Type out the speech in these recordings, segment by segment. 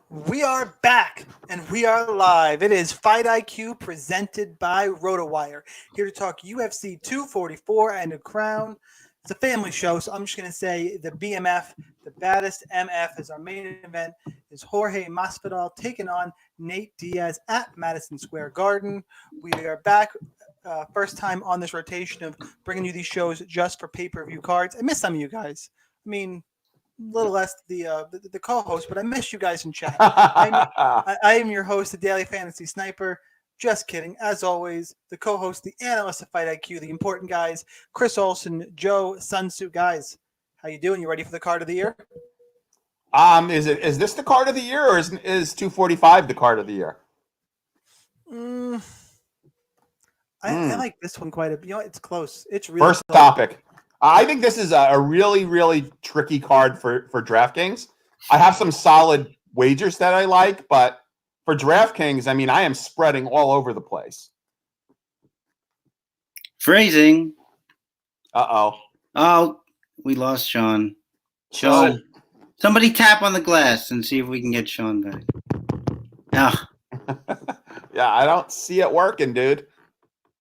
We are back and we are live. It is Fight IQ presented by RotoWire. Here to talk UFC 244 and a crown. It's a family show, so I'm just going to say the BMF, the baddest MF, is our main event. Is Jorge Masvidal taking on Nate Diaz at Madison Square Garden. We are back. First time on this rotation of bringing you these shows just for pay-per-view cards. I miss some of you guys. I mean, a little less the co-host, but I miss you guys in chat. I am your host, the Daily Fantasy Sniper. Just kidding. As always, the co-host, the analyst of Fight IQ, the important guys, Chris Olsen, Joe Sunsu. Guys, how you doing? You ready for the card of the year? Is this the card of the year, or is 245 the card of the year? I like this one quite a bit. You know, it's close. It's really first close. Topic. I think this is a really, really tricky card for DraftKings. I have some solid wagers that I like, but for DraftKings, I mean, I am spreading all over the place. Phrasing. Uh-oh. Oh, we lost Sean. Sean, somebody tap on the glass and see if we can get Sean back. Ah. Yeah, I don't see it working, dude.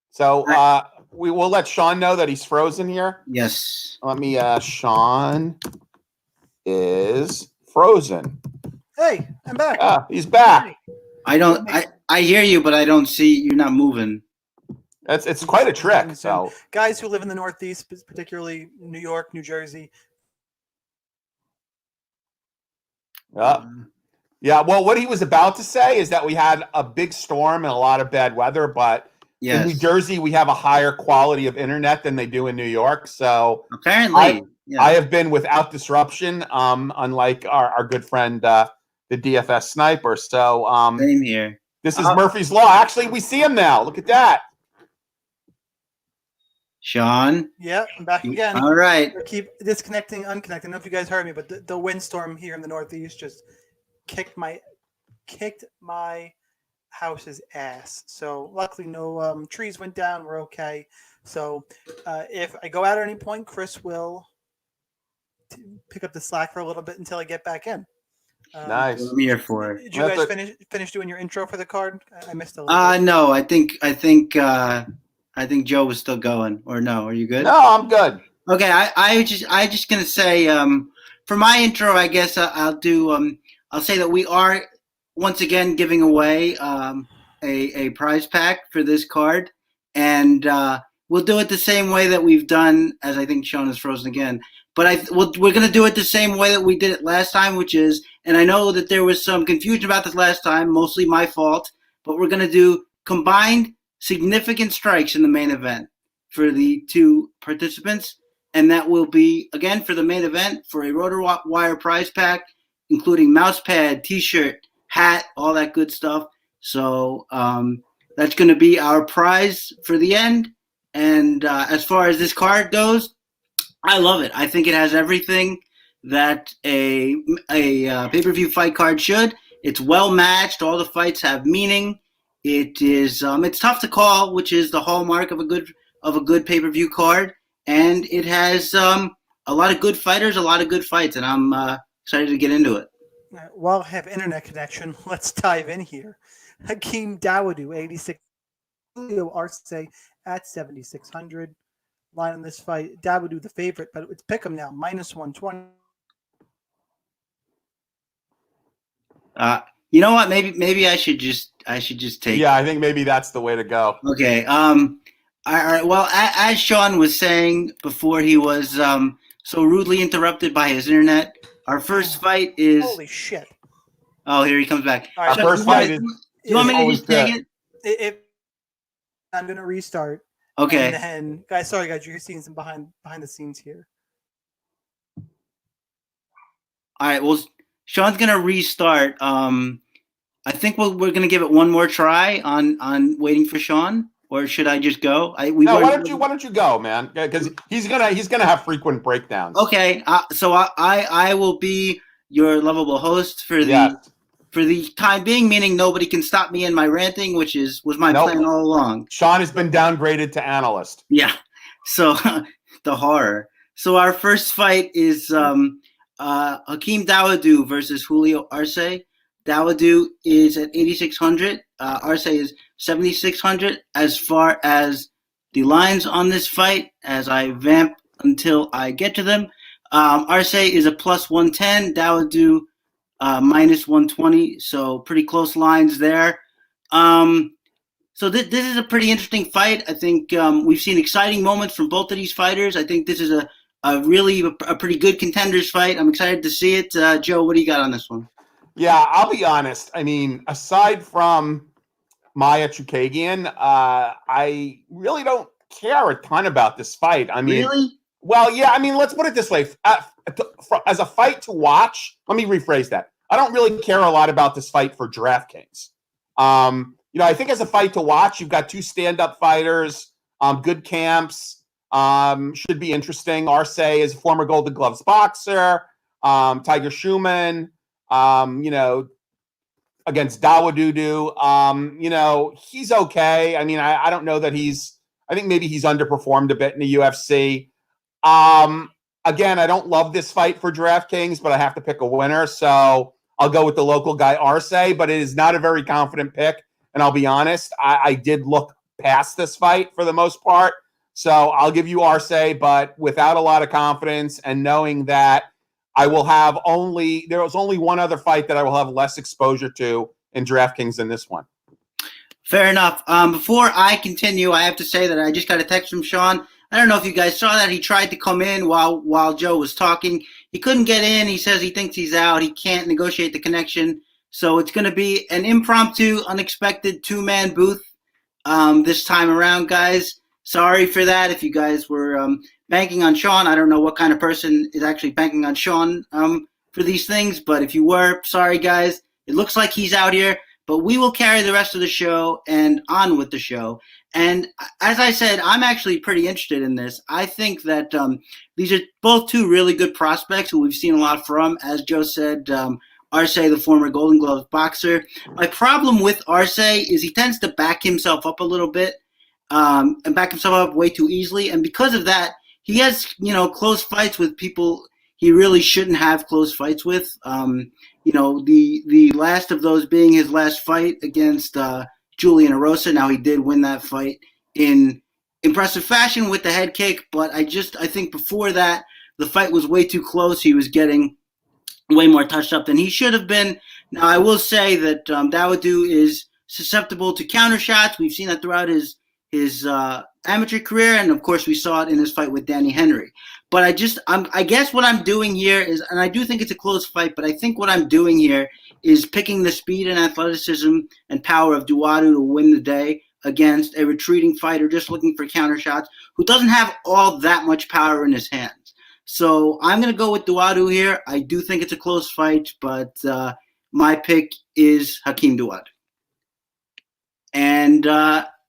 So we will let Sean know that he's frozen here. Yes. Let me. Sean is frozen. Hey, I'm back. He's back. I hear you, but I don't see you're not moving. It's quite a trick. So guys who live in the Northeast, particularly New York, New Jersey. Yeah. Well, what he was about to say is that we had a big storm and a lot of bad weather, but in New Jersey, we have a higher quality of internet than they do in New York. So apparently, I have been without disruption, unlike our good friend, the DFS Sniper. So same here. This is Murphy's Law. Actually, we see him now. Look at that. Sean? Yeah, I'm back again. All right. Keep disconnecting, unconnecting. I don't know if you guys heard me, but the windstorm here in the Northeast just kicked my house's ass. So luckily no trees went down. We're okay. So if I go out at any point, Chris will pick up the slack for a little bit until I get back in. Nice. I'm here for it. Did you guys finish doing your intro for the card? I missed a little bit. No, I think Joe was still going. Or no, are you good? No, I'm good. Okay, I just gonna say for my intro, I guess I'll do I'll say that we are once again giving away a prize pack for this card, and we'll do it the same way that we've done, as I think Sean is frozen again. But we're going to do it the same way that we did it last time, which is, and I know that there was some confusion about this last time, mostly my fault, but we're going to do combined significant strikes in the main event for the two participants, and that will be, again, for the main event, for a RotoWire prize pack, including mouse pad, T-shirt, hat, all that good stuff. So that's going to be our prize for the end. And as far as this card goes, I love it. I think it has everything that a pay-per-view fight card should. It's well matched. All the fights have meaning. It is it's tough to call, which is the hallmark of a good pay-per-view card. And it has a lot of good fighters, a lot of good fights, and I'm excited to get into it. While I have internet connection, let's dive in here. Hakeem Dawodu, 86. Julio Arce at 7,600. Line on this fight. Dawodu the favorite, but it's pick 'em now, -120. You know what? Maybe I should just take. Yeah, I think maybe that's the way to go. Okay. All right. Well, as Sean was saying before, he was so rudely interrupted by his internet. Our first fight is. Holy shit! Oh, here he comes back. All right, our first fight is. You want me to just take it? If I'm gonna restart. Okay. And then, guys, sorry guys, you're seeing some behind the scenes here. All right. Well, Sean's gonna restart. I think we're gonna give it one more try on waiting for Sean, or should I just go? Why don't you go, man? Because he's gonna have frequent breakdowns. Okay. So I will be your lovable host for the time being, meaning nobody can stop me in my ranting, which was my plan all along. Sean has been downgraded to analyst. Yeah. So the horror. So our first fight is Hakeem Dawodu versus Julio Arce. Dawodu is at 8,600. Arce is 7,600. As far as the lines on this fight, as I vamp until I get to them, Arce is a plus 110. Dawodu minus 120. So pretty close lines there. So this is a pretty interesting fight. I think we've seen exciting moments from both of these fighters. I think this is a pretty good contenders fight. I'm excited to see it. Joe, what do you got on this one? Yeah, I'll be honest. I mean, aside from Maia Chookagian, I really don't care a ton about this fight. I mean, really? Well, yeah. I mean, let's put it this way: as a fight to watch, let me rephrase that. I don't really care a lot about this fight for DraftKings. I think as a fight to watch, you've got two stand-up fighters, good camps, should be interesting. Arce is a former Golden Gloves boxer, Tiger Schumann, against Dawodu. He's okay. I mean, I don't know that I think maybe he's underperformed a bit in the UFC. Again, I don't love this fight for DraftKings, but I have to pick a winner. So I'll go with the local guy, Arce, but it is not a very confident pick. And I'll be honest, I did look past this fight for the most part. So I'll give you Arce, but without a lot of confidence and knowing that there was only one other fight that I will have less exposure to in DraftKings than this one. Fair enough. Before I continue, I have to say that I just got a text from Sean. I don't know if you guys saw that. He tried to come in while Joe was talking. He couldn't get in. He says he thinks he's out. He can't negotiate the connection. So it's going to be an impromptu, unexpected two-man booth this time around, guys. Sorry for that. If you guys were banking on Sean, I don't know what kind of person is actually banking on Sean for these things. But if you were, sorry, guys. It looks like he's out here. But we will carry the rest of the show and on with the show. And as I said, I'm actually pretty interested in this. I think that these are both two really good prospects who we've seen a lot from. As Joe said, Arce, the former Golden Gloves boxer. My problem with Arce is he tends to back himself up a little bit and back himself up way too easily. And because of that, he has, close fights with people he really shouldn't have close fights with. The last of those being his last fight against Julian Erosa. Now, he did win that fight in impressive fashion with the head kick, but I think before that, the fight was way too close. He was getting way more touched up than he should have been. Now, I will say that Dawodu is susceptible to counter shots. We've seen that throughout his amateur career, and of course, we saw it in his fight with Danny Henry. But I guess what I'm doing here is, and I do think it's a close fight, but I think what I'm doing here is picking the speed and athleticism and power of Dawodu to win the day against a retreating fighter just looking for counter shots who doesn't have all that much power in his hands. So I'm going to go with Dawodu here. I do think it's a close fight, but my pick is Hakeem Dawodu. And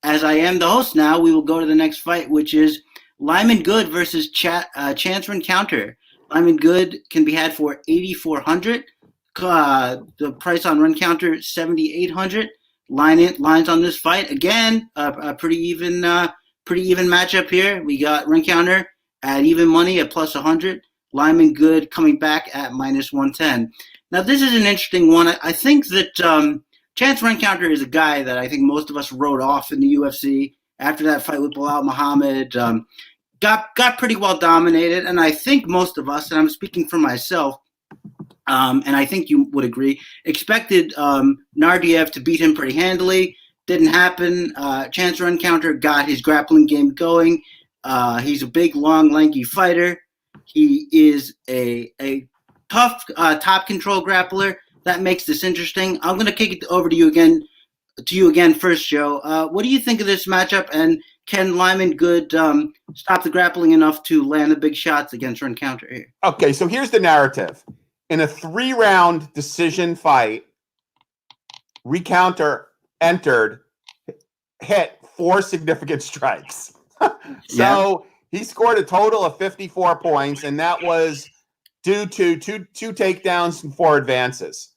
as I am the host now, we will go to the next fight, which is Lyman Good versus Chance Rencountre. Lyman Good can be had for $8,400. The price on Rencountre $7,800. Lines on this fight again, a pretty even matchup here. We got Rencountre at even money at plus 100. Lyman Good coming back at minus 110. Now this is an interesting one. I think that Chance Rencountre is a guy that I think most of us wrote off in the UFC after that fight with Bilal Muhammad. Got pretty well dominated, and I think most of us, and I'm speaking for myself, and I think you would agree, expected Nardiev to beat him pretty handily. Didn't happen. Chance Rencountre got his grappling game going. He's a big, long, lanky fighter. He is a tough top control grappler. That makes this interesting. I'm going to kick it over to you again first, Joe. What do you think of this matchup, and can Lyman Good stop the grappling enough to land the big shots against Rencountre here? Okay, so here's the narrative. In a 3-round decision fight, Rencountre hit 4 significant strikes. So he scored a total of 54 points, and that was due to two takedowns and 4 advances.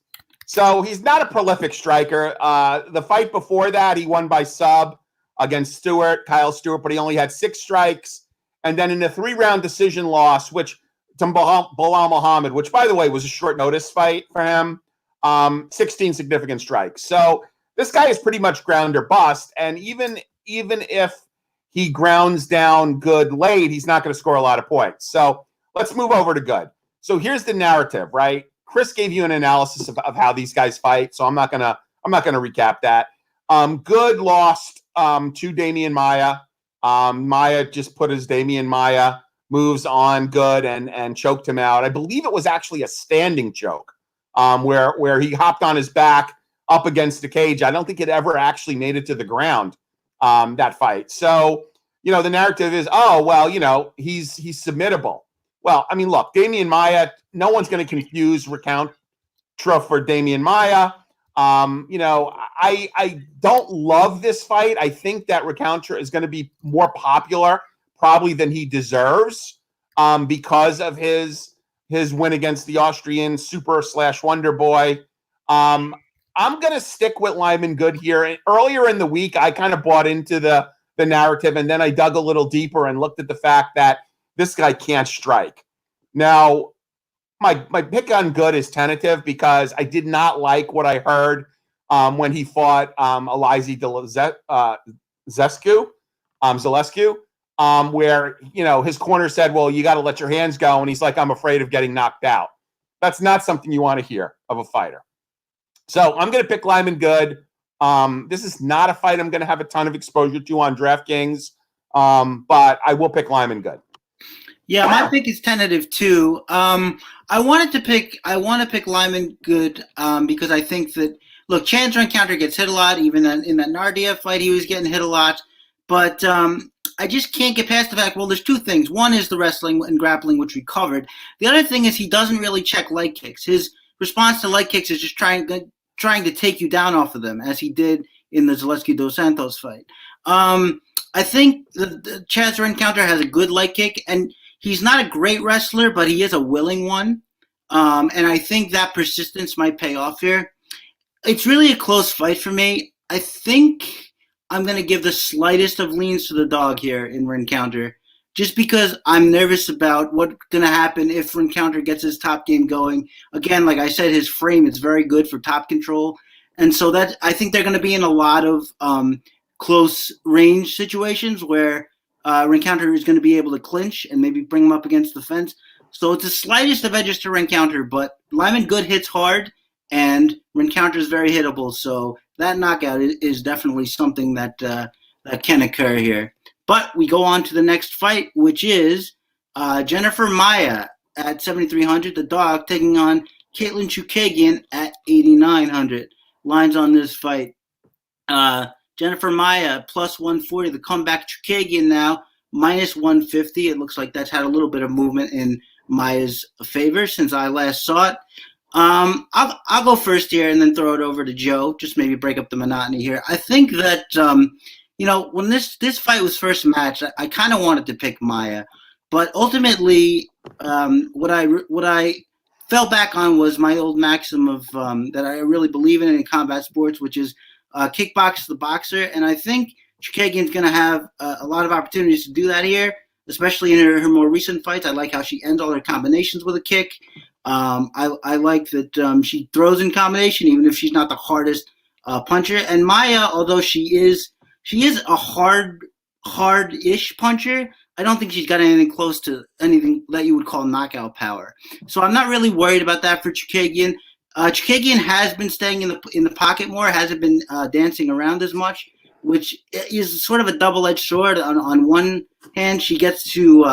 So he's not a prolific striker. The fight before that, he won by sub against Kyle Stewart, but he only had 6 strikes. And then in a 3-round decision loss, to Bilal Muhammad, which, by the way, was a short notice fight for him, 16 significant strikes. So this guy is pretty much ground or bust. And even if he grounds down Good late, he's not going to score a lot of points. So let's move over to Good. So here's the narrative, right? Chris gave you an analysis of how these guys fight, so I'm not gonna recap that. Good lost to Damian Maia. Maia just put his Damian Maia moves on Good and choked him out. I believe it was actually a standing choke, where he hopped on his back up against the cage. I don't think it ever actually made it to the ground, that fight. So, the narrative is, oh, well, he's submittable. Well, I mean, look, Damian Maia, no one's going to confuse Rencountre for Damian Maia. I don't love this fight. I think that Rencountre is going to be more popular probably than he deserves, because of his win against the Austrian super/wonder boy. I'm going to stick with Lyman Good here. And earlier in the week, I kind of bought into the narrative, and then I dug a little deeper and looked at the fact that this guy can't strike. Now, my pick on Good is tentative because I did not like what I heard when he fought Elizy Zalescu, where his corner said, "Well, you got to let your hands go," and he's like, "I'm afraid of getting knocked out." That's not something you want to hear of a fighter. So I'm going to pick Lyman Good. This is not a fight I'm going to have a ton of exposure to on DraftKings, but I will pick Lyman Good. Yeah, my pick is tentative too. I want to pick Lyman Good because I think that, look, Chan's Rencountre gets hit a lot. Even in that Nardiev fight, he was getting hit a lot. But I just can't get past the fact, well, there's two things. One is the wrestling and grappling, which we covered. The other thing is he doesn't really check leg kicks. His response to leg kicks is just trying to take you down off of them, as he did in the Zaleski Dos Santos fight. I think the Chaz Rencountre has a good leg kick, and he's not a great wrestler, but he is a willing one. And I think that persistence might pay off here. It's really a close fight for me. I think I'm going to give the slightest of leans to the dog here in Rencountre, just because I'm nervous about what's going to happen if Rencountre gets his top game going. Again, like I said, his frame is very good for top control. And so that I think they're going to be in a lot of close range situations where Rencountre is going to be able to clinch and maybe bring him up against the fence. So it's the slightest of edges to Rencountre, but Lyman Good hits hard, and Rencountre is very hittable. So that knockout is definitely something that can occur here. But we go on to the next fight, which is Jennifer Maia at 7,300, the dog, taking on Katlyn Chookagian at 8,900. Lines on this fight. Jennifer Maia, plus 140. The comeback Chookagian now, minus 150. It looks like that's had a little bit of movement in Maia's favor since I last saw it. I'll go first here and then throw it over to Joe, just maybe break up the monotony here. I think that, when this fight was first matched, I kind of wanted to pick Maia. But ultimately, what I fell back on was my old maxim of that I really believe in combat sports, which is kickbox the boxer, and I think Chookagian's going to have a lot of opportunities to do that here, especially in her more recent fights. I like how she ends all her combinations with a kick. I like that she throws in combination, even if she's not the hardest puncher. And Maia, although she is a hard-ish puncher, I don't think she's got anything close to anything that you would call knockout power. So I'm not really worried about that for Chookagian. Chookagian has been staying in the pocket more, hasn't been dancing around as much, which is sort of a double-edged sword. On one hand, she gets to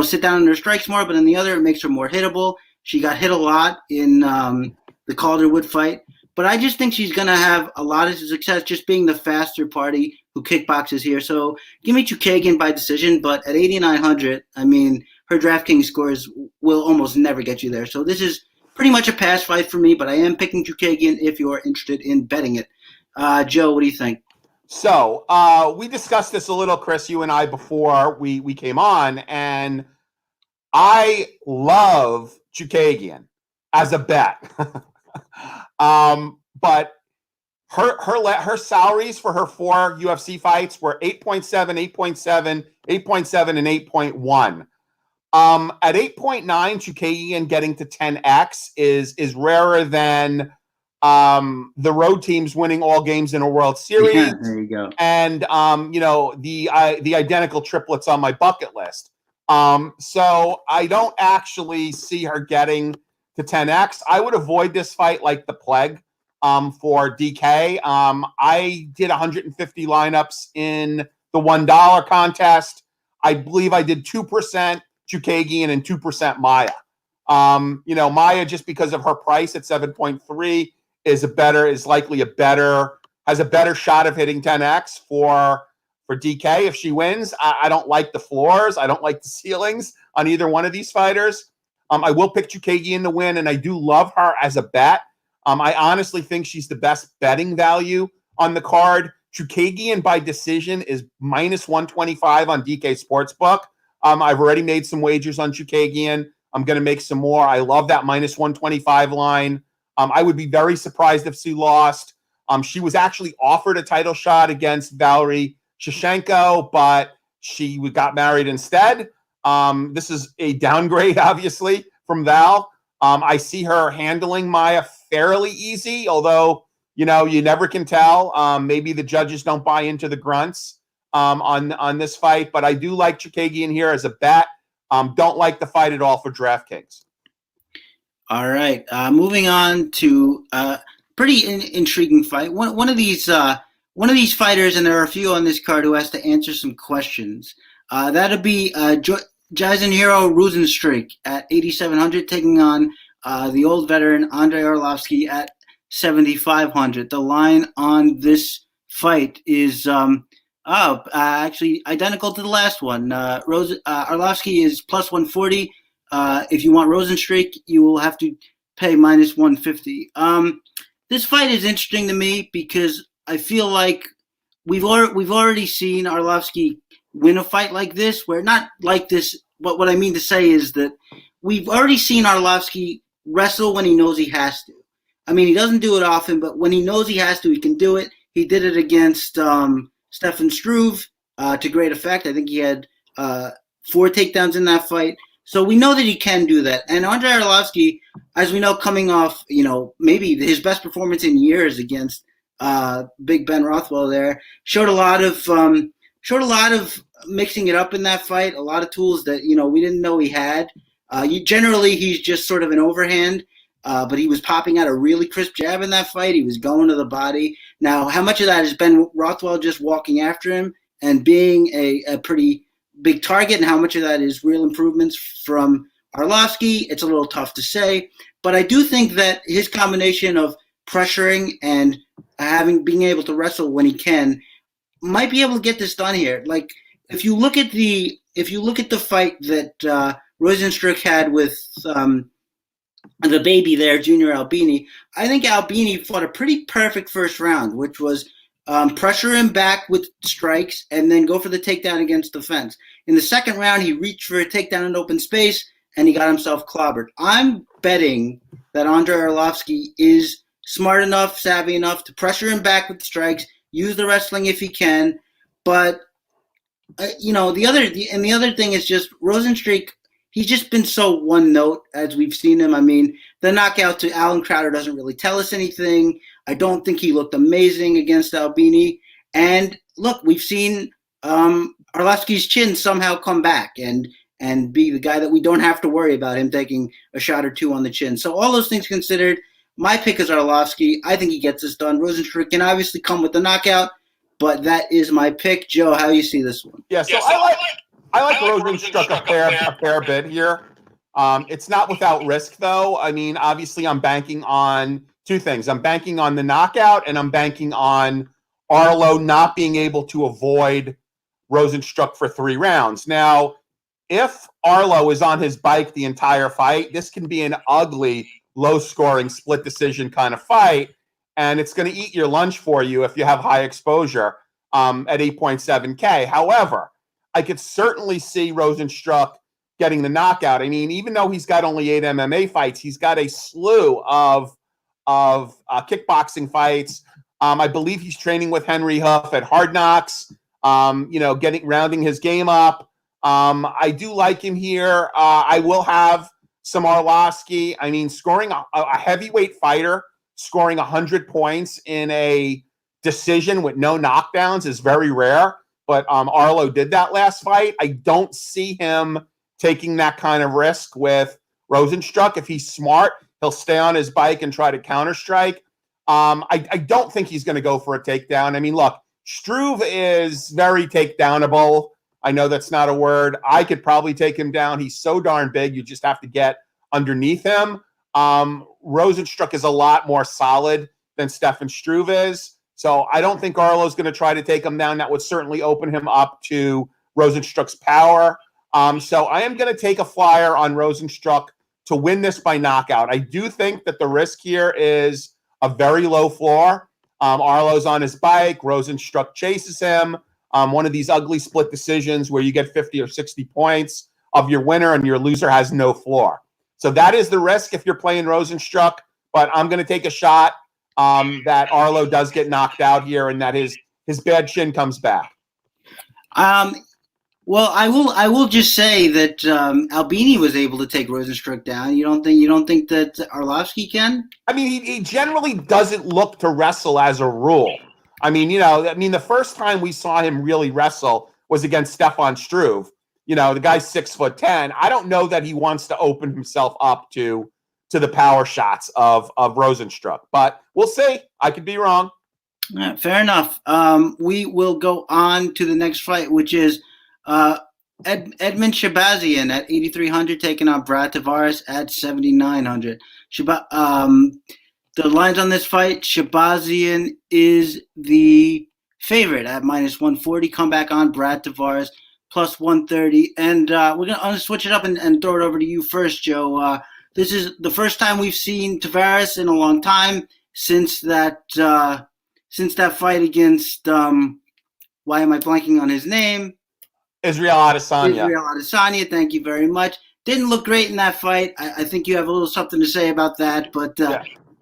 sit down in her strikes more, but on the other, it makes her more hittable. She got hit a lot in the Calderwood fight, but I just think she's going to have a lot of success just being the faster party who kickboxes here. So give me Chookagian by decision, but at 8,900, I mean, her DraftKings scores will almost never get you there. So this is pretty much a pass fight for me, but I am picking Chookagian if you're interested in betting it. Joe, what do you think? So we discussed this a little, Chris, you and I, before we came on, and I love Chookagian as a bet. But her salaries for her 4 UFC fights were 8.7, 8.7, 8.7, and 8.1. At 8.9, Chookagian getting to 10x is rarer than the road teams winning all games in a World Series. Yeah, there you go. And the identical triplets on my bucket list. So I don't actually see her getting to 10x. I would avoid this fight like the plague for DK. I did 150 lineups in the $1 contest. I believe I did 2% Chookagian and 2% Maia. Maia, just because of her price at 7.3, has a better shot of hitting 10x for DK if she wins. I don't like the floors. I don't like the ceilings on either one of these fighters. I will pick Chookagian to win, and I do love her as a bet. I honestly think she's the best betting value on the card. Chookagian by decision is minus 125 on DK Sportsbook. I've already made some wagers on Chookagian. I'm going to make some more. I love that minus 125 line. I would be very surprised if she lost. She was actually offered a title shot against Valerie Shevchenko, but she got married instead. This is a downgrade, obviously, from Val. I see her handling Maia fairly easy, although, you never can tell. Maybe the judges don't buy into the grunts on this fight, but I do like Chookagian here as a bet. Don't like the fight at all for DraftKings. All right, moving on to pretty intriguing fight. One of these fighters, and there are a few on this card who has to answer some questions. That'll be Jairzinho Rozenstruik at 8,700, taking on the old veteran Andrei Arlovski at 7,500. The line on this fight is actually identical to the last one. Arlovski is plus 140. If you want Rozenstruik, you will have to pay minus 150. This fight is interesting to me because I feel like we've already seen Arlovski win a fight like this, where not like this. But what I mean to say is that we've already seen Arlovski wrestle when he knows he has to. I mean, he doesn't do it often, but when he knows he has to, he can do it. He did it against Stefan Struve to great effect. I think he had 4 takedowns in that fight. So we know that he can do that. And Andrei Arlovski, as we know, coming off, maybe his best performance in years against Big Ben Rothwell there, showed a lot of mixing it up in that fight, a lot of tools that, we didn't know he had. Generally, he's just sort of an overhand, but he was popping out a really crisp jab in that fight. He was going to the body. Now, how much of that has been Rothwell just walking after him and being a pretty big target, and how much of that is real improvements from Arlovski? It's a little tough to say, but I do think that his combination of pressuring and being able to wrestle when he can might be able to get this done here. Like, if you look at the fight that Rozenstruik had with the baby there, Junior Albini, I think Albini fought a pretty perfect first round, which was pressure him back with strikes and then go for the takedown against the fence. In the second round, he reached for a takedown in open space and he got himself clobbered. I'm betting that Andrei Arlovski is smart enough, savvy enough to pressure him back with strikes, use the wrestling if he can. But the other thing is just Rozenstruik. He's just been so one note as we've seen him. I mean, the knockout to Alan Crowder doesn't really tell us anything. I don't think he looked amazing against Albini. And look, we've seen Arlovski's chin somehow come back and be the guy that we don't have to worry about him taking a shot or two on the chin. So all those things considered, my pick is Arlovski. I think he gets this done. Rozenstruik can obviously come with the knockout, but that is my pick. Joe, how do you see this one? Yeah, so I like Rozenstruik a fair bit here. It's not without risk, though. I mean, obviously, I'm banking on two things. I'm banking on the knockout, and I'm banking on Arlo not being able to avoid Rozenstruik for 3 rounds. Now, if Arlo is on his bike the entire fight, this can be an ugly, low-scoring, split decision kind of fight, and it's going to eat your lunch for you if you have high exposure at 8.7K. However, I could certainly see Rozenstruik getting the knockout. I mean, even though he's got only 8 MMA fights, he's got a slew of kickboxing fights. I believe he's training with Henry Huff at Hard Knocks, rounding his game up. I do like him here. I will have some Arlovski. I mean, scoring a heavyweight fighter scoring 100 points in a decision with no knockdowns is very rare. But Arlo did that last fight. I don't see him taking that kind of risk with Rozenstruik. If he's smart, he'll stay on his bike and try to counterstrike. I don't think he's going to go for a takedown. I mean, look, Struve is very takedownable. I know that's not a word. I could probably take him down. He's so darn big. You just have to get underneath him. Rozenstruik is a lot more solid than Stefan Struve is. So I don't think Arlo's going to try to take him down. That would certainly open him up to Rozenstruik's power. So I am going to take a flyer on Rozenstruik to win this by knockout. I do think that the risk here is a very low floor. Arlo's on his bike. Rozenstruik chases him. One of these ugly split decisions where you get 50 or 60 points of your winner and your loser has no floor. So that is the risk if you're playing Rozenstruik. But I'm going to take a shot that Arlo does get knocked out here and that his bad shin comes back. Well, I will just say that Albini was able to take Rozenstruik down. You don't think that Arlovski can? I mean, he generally doesn't look to wrestle as a rule. I mean, the first time we saw him really wrestle was against Stefan Struve. The guy's 6'10". I don't know that he wants to open himself up to the power shots of Rozenstruik, but we'll see. I could be wrong. Fair enough. We will go on to the next fight, which is Edmen Shahbazyan at 8,300 taking on Brad Tavares at 7,900. The lines on this fight, Shahbazyan is the favorite at -140. Come back on Brad Tavares plus 130. And I'm going to switch it up and throw it over to you first, Joe. This is the first time we've seen Tavares in a long time since that fight against why am I blanking on his name? Israel Adesanya, thank you very much. Didn't look great in that fight. I think you have a little something to say about that. But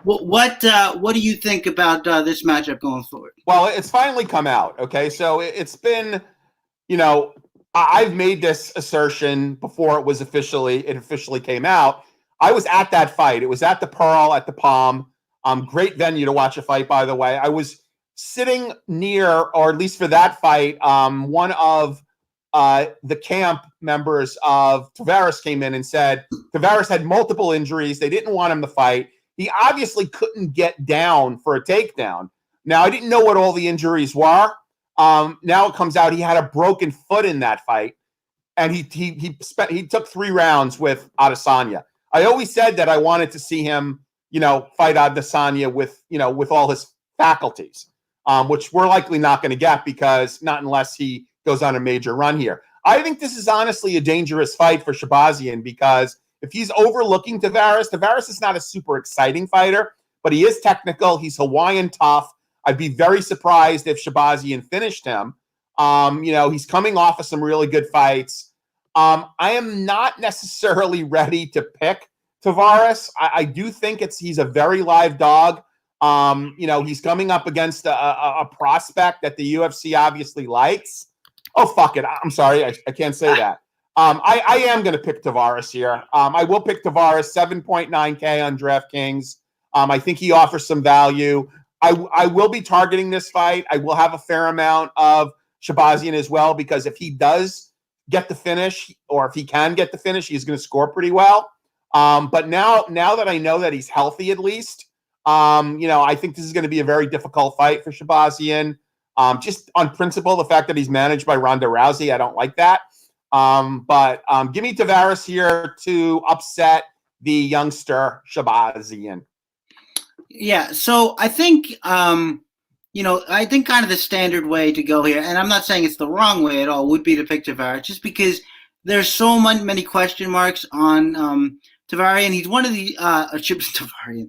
what do you think about this matchup going forward? Well, it's finally come out. Okay, so it's been, I've made this assertion before it officially came out. I was at that fight. It was at the Pearl at the Palm. Great venue to watch a fight, by the way. I was sitting near, or at least for that fight, one of the camp members of Tavares came in and said Tavares had multiple injuries. They didn't want him to fight. He obviously couldn't get down for a takedown. Now, I didn't know what all the injuries were. Now it comes out he had a broken foot in that fight, and he took 3 rounds with Adesanya. I always said that I wanted to see him, fight Adesanya with all his faculties, which we're likely not going to get because not unless he goes on a major run here. I think this is honestly a dangerous fight for Shahbazyan because if he's overlooking Tavares is not a super exciting fighter, but he is technical. He's Hawaiian tough. I'd be very surprised if Shahbazyan finished him. He's coming off of some really good fights. I am not necessarily ready to pick Tavares. I do think he's a very live dog. He's coming up against a prospect that the UFC obviously likes. Oh, fuck it. I'm sorry. I can't say that. I am going to pick Tavares here. I will pick Tavares, 7.9K on DraftKings. I think he offers some value. I will be targeting this fight. I will have a fair amount of Shahbazyan as well because if he does get the finish, or if he can get the finish, he's going to score pretty well. But now that I know that he's healthy at least, I think this is going to be a very difficult fight for Shahbazyan. Just on principle, the fact that he's managed by Ronda Rousey, I don't like that. But give me Tavares here to upset the youngster Shahbazyan. Yeah, so I think, I think kind of the standard way to go here, and I'm not saying it's the wrong way at all, would be to pick Tavares, just because there's so many question marks on Tavares. He's one of the Shahbazyan.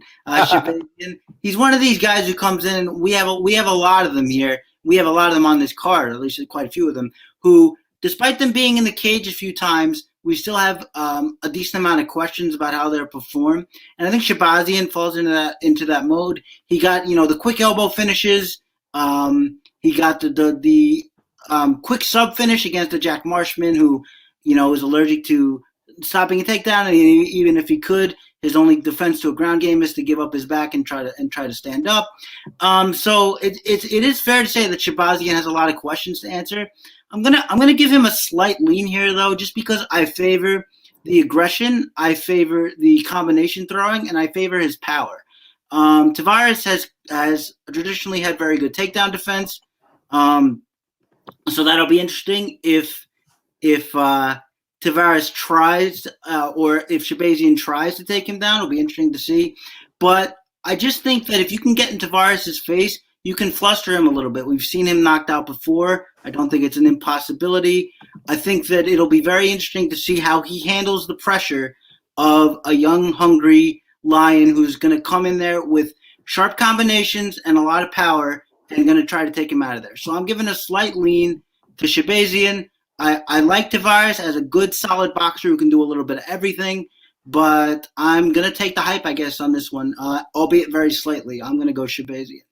He's one of these guys who comes in, and we have a lot of them here. We have a lot of them on this card, at least quite a few of them, who, despite them being in the cage a few times, we still have a decent amount of questions about how they'll perform. And I think Shahbazyan falls into that mode. He got, the quick elbow finishes. He got the quick sub finish against the Jack Marshman, who, is allergic to stopping a takedown. And even if he could, His only defense to a ground game is to give up his back and try to stand up. So it is fair to say that Shahbazyan has a lot of questions to answer. I'm gonna give him a slight lean here though, just because I favor the aggression, I favor the combination throwing, and I favor his power. Tavares has traditionally had very good takedown defense, so that'll be interesting if Tavares tries or if Shahbazyan tries to take him down. It'll be interesting to see. But I just think that if you can get in Tavares' face, you can fluster him a little bit. We've seen him knocked out before. I don't think it's an impossibility. I think that it'll be very interesting to see how he handles the pressure of a young, hungry lion who's going to come in there with sharp combinations and a lot of power and going to try to take him out of there. So I'm giving a slight lean to Shahbazyan. I like Tavares as a good, solid boxer who can do a little bit of everything, but I'm going to take the hype, I guess, on this one, albeit very slightly. I'm going to go Shahbazyan.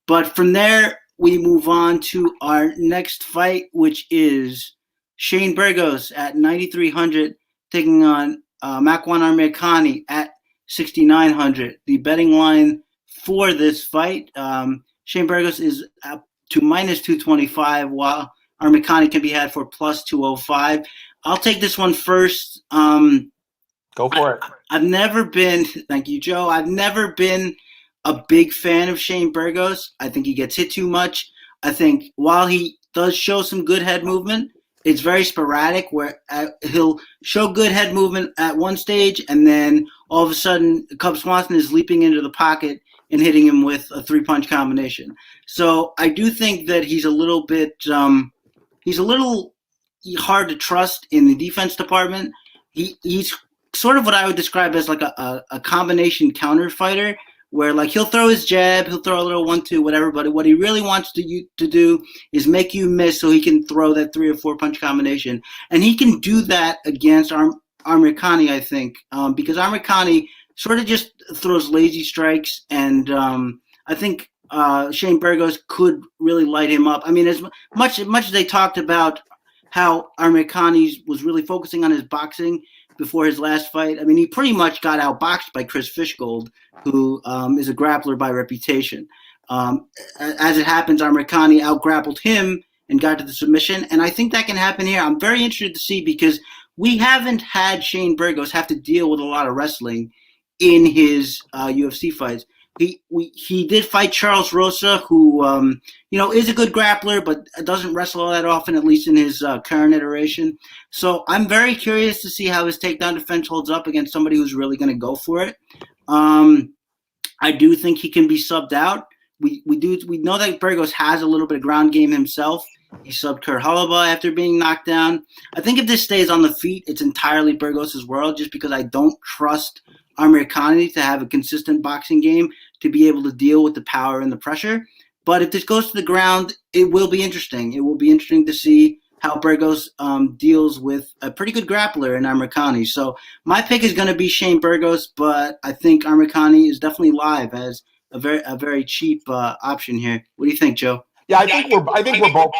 But from there, we move on to our next fight, which is Shane Burgos at 9,300 taking on Makwan Amirkhani at 6,900. The betting line for this fight, Shane Burgos is up to minus 225, while Amirkhani can be had for plus 205. I'll take this one first. Go for it. I've never been, thank you, Joe. I've never been a big fan of Shane Burgos. I think he gets hit too much. I think while he does show some good head movement, it's very sporadic where he'll show good head movement at one stage and then all of a sudden Cub Swanson is leaping into the pocket and hitting him with a three-punch combination. So I do think that he's a little bit hard to trust in the defense department. He's sort of what I would describe as like a combination counter fighter where like he'll throw his jab, he'll throw a little 1-2, whatever, but what he really wants to do is make you miss so he can throw that 3 or 4 punch combination. And he can do that against Amirkhani, I think, because Amirkhani sort of just throws lazy strikes, and I think Shane Burgos could really light him up. I mean, as much as they talked about how Amirkhani was really focusing on his boxing before his last fight, I mean, he pretty much got outboxed by Chris Fishgold, who is a grappler by reputation. As it happens, Amirkhani outgrappled him and got to the submission, and I think that can happen here. I'm very interested to see because we haven't had Shane Burgos have to deal with a lot of wrestling in his UFC fights. He did fight Charles Rosa, who is a good grappler, but doesn't wrestle all that often, at least in his current iteration. So I'm very curious to see how his takedown defense holds up against somebody who's really going to go for it. I do think he can be subbed out. We know that Burgos has a little bit of ground game himself. He subbed Kurt Holloway after being knocked down. I think if this stays on the feet, it's entirely Burgos' world, just because I don't trust Amirkhani to have a consistent boxing game to be able to deal with the power and the pressure. But if this goes to the ground, it will be interesting. It will be interesting to see how Burgos deals with a pretty good grappler in Amirkhani. So my pick is going to be Shane Burgos, but I think Amirkhani is definitely live as a very cheap option here. What do you think, Joe? Yeah, I think we're both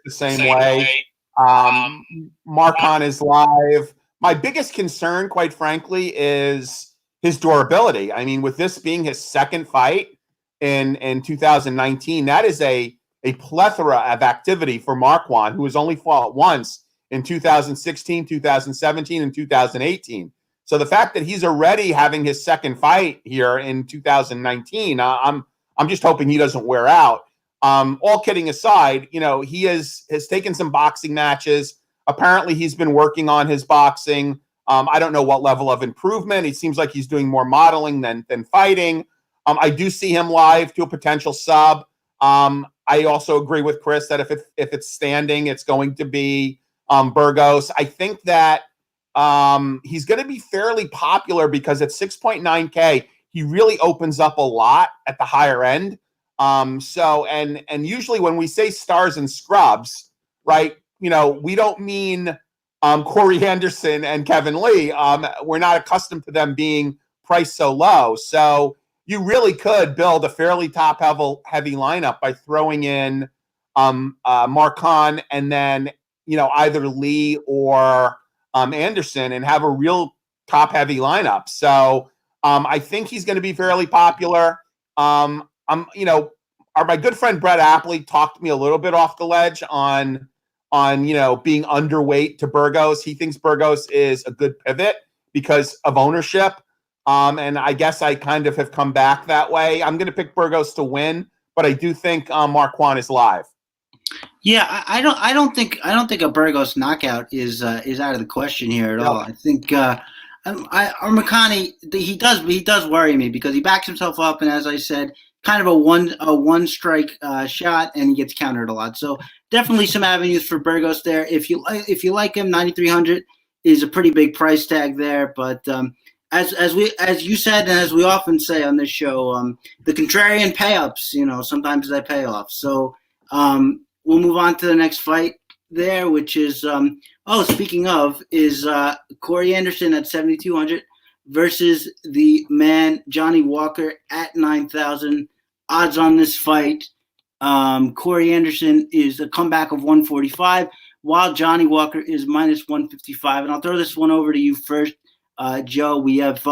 the same way. Marcon is live. My biggest concern, quite frankly, is his durability. I mean, with this being his second fight in 2019, that is a plethora of activity for Makwan, who has only fought once in 2016, 2017, and 2018. So the fact that he's already having his second fight here in 2019, I'm just hoping he doesn't wear out. All kidding aside, he has taken some boxing matches. Apparently, he's been working on his boxing. I don't know what level of improvement. It seems like he's doing more modeling than fighting. I do see him live to a potential sub. I also agree with Chris that if it's standing, it's going to be Burgos. I think that he's going to be fairly popular because at 6.9K, he really opens up a lot at the higher end. And usually when we say stars and scrubs, right, we don't mean Corey Anderson and Kevin Lee. We're not accustomed to them being priced so low. So you really could build a fairly top-heavy lineup by throwing in Marcon and then, either Lee or Anderson and have a real top-heavy lineup. So I think he's going to be fairly popular. My good friend Brett Apley talked me a little bit off the ledge on being underweight to Burgos. He thinks Burgos is a good pivot because of ownership. And I guess I kind of have come back that way. I'm going to pick Burgos to win, but I do think Makwan is live. Yeah, I don't think a Burgos knockout is out of the question here at all. I think Amirkhani, he does worry me because he backs himself up, and as I said, kind of a one strike shot, and he gets countered a lot. So definitely some avenues for Burgos there. If you like him, 9,300 is a pretty big price tag there. But as you said, and as we often say on this show, the contrarian pay-ups, sometimes they pay off. So we'll move on to the next fight there, which is speaking of, is Corey Anderson at 7,200 versus the man Johnny Walker at 9,000. Odds on this fight, Corey Anderson is a comeback of 145, while Johnny Walker is minus 155. And I'll throw this one over to you first, Joe. We have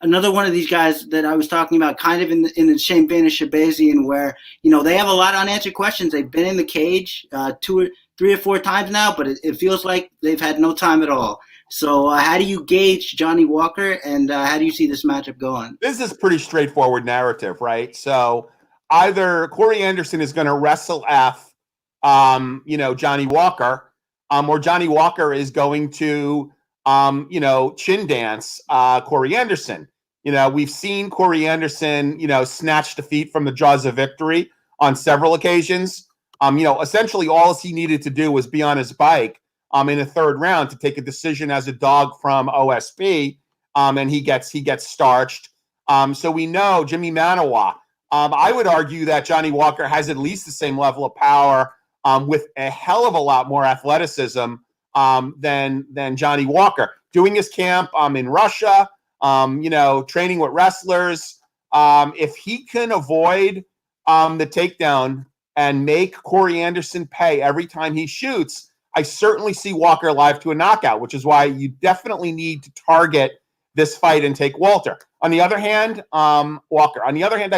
another one of these guys that I was talking about, kind of in the same vein as Shahbazyan, where they have a lot of unanswered questions. They've been in the cage 3 or 4 times now, but it feels like they've had no time at all. So how do you gauge Johnny Walker, and how do you see this matchup going? This is pretty straightforward narrative, right? So either Corey Anderson is going to wrestle Johnny Walker, or Johnny Walker is going to, chin dance Corey Anderson. We've seen Corey Anderson, snatch defeat from the jaws of victory on several occasions. Essentially all he needed to do was be on his bike in the third round to take a decision as a dog from OSP, and he gets starched. So we know Jimmy Manawa. I would argue that Johnny Walker has at least the same level of power with a hell of a lot more athleticism than Johnny Walker. Doing his camp in Russia, training with wrestlers. If he can avoid the takedown and make Corey Anderson pay every time he shoots, I certainly see Walker live to a knockout, which is why you definitely need to target this fight and take Walker. On the other hand, I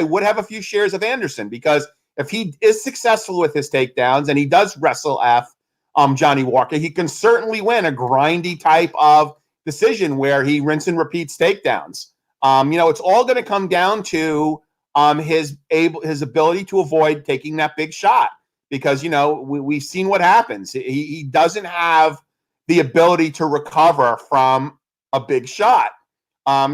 would have a few shares of Anderson, because if he is successful with his takedowns and he does wrestle Johnny Walker, he can certainly win a grindy type of decision where he rinse and repeats takedowns. It's all going to come down to his ability to avoid taking that big shot, because we've seen what happens. He doesn't have the ability to recover from a big shot.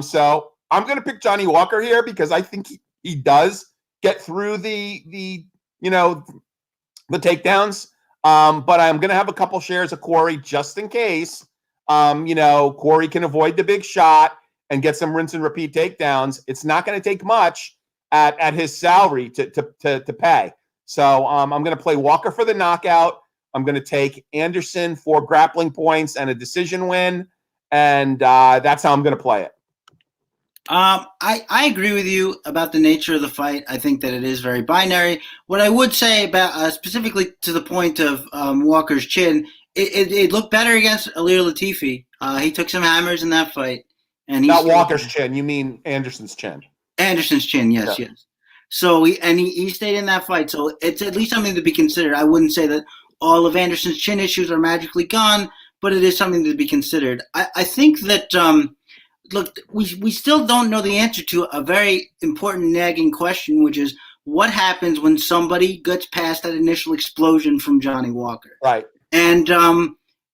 So I'm going to pick Johnny Walker here because I think he does get through the takedowns. But I'm going to have a couple shares of Corey just in case. Corey can avoid the big shot and get some rinse and repeat takedowns. It's not going to take much at his salary to pay. So I'm going to play Walker for the knockout. I'm going to take Anderson for grappling points and a decision win. And that's how I'm going to play it. I agree with you about the nature of the fight. I think that it is very binary. What I would say about specifically to the point of Walker's chin, it looked better against Alir Latifi. He took some hammers in that fight. And not Walker's chin. You mean Anderson's chin? Anderson's chin, yes, yeah. Yes. So he stayed in that fight. So it's at least something to be considered. I wouldn't say that all of Anderson's chin issues are magically gone, but it is something to be considered. I think that look, we still don't know the answer to a very important nagging question, which is what happens when somebody gets past that initial explosion from Johnny Walker. Right. And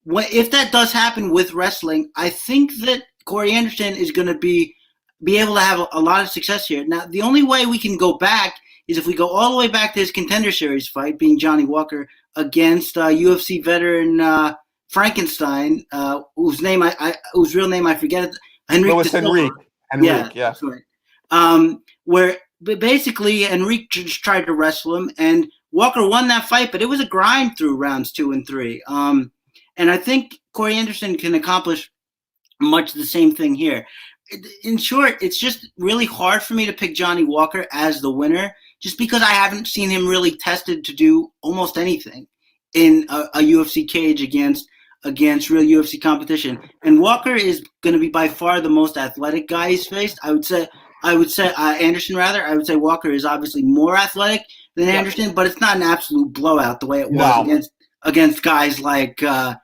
if that does happen with wrestling, I think that Corey Anderson is going to be able to have a lot of success here. Now, the only way we can go back is if we go all the way back to his Contender Series fight, being Johnny Walker against UFC veteran Frankenstein, whose real name I forget. Henrique. Yeah. Sorry. Where basically Henrique just tried to wrestle him, and Walker won that fight, but it was a grind through rounds 2 and 3. And I think Corey Anderson can accomplish much the same thing here. In short, it's just really hard for me to pick Johnny Walker as the winner, just because I haven't seen him really tested to do almost anything in a UFC cage against against real UFC competition. And Walker is going to be by far the most athletic guy he's faced. I would say Anderson rather. I would say Walker is obviously more athletic than Anderson, but it's not an absolute blowout the way it was against guys like I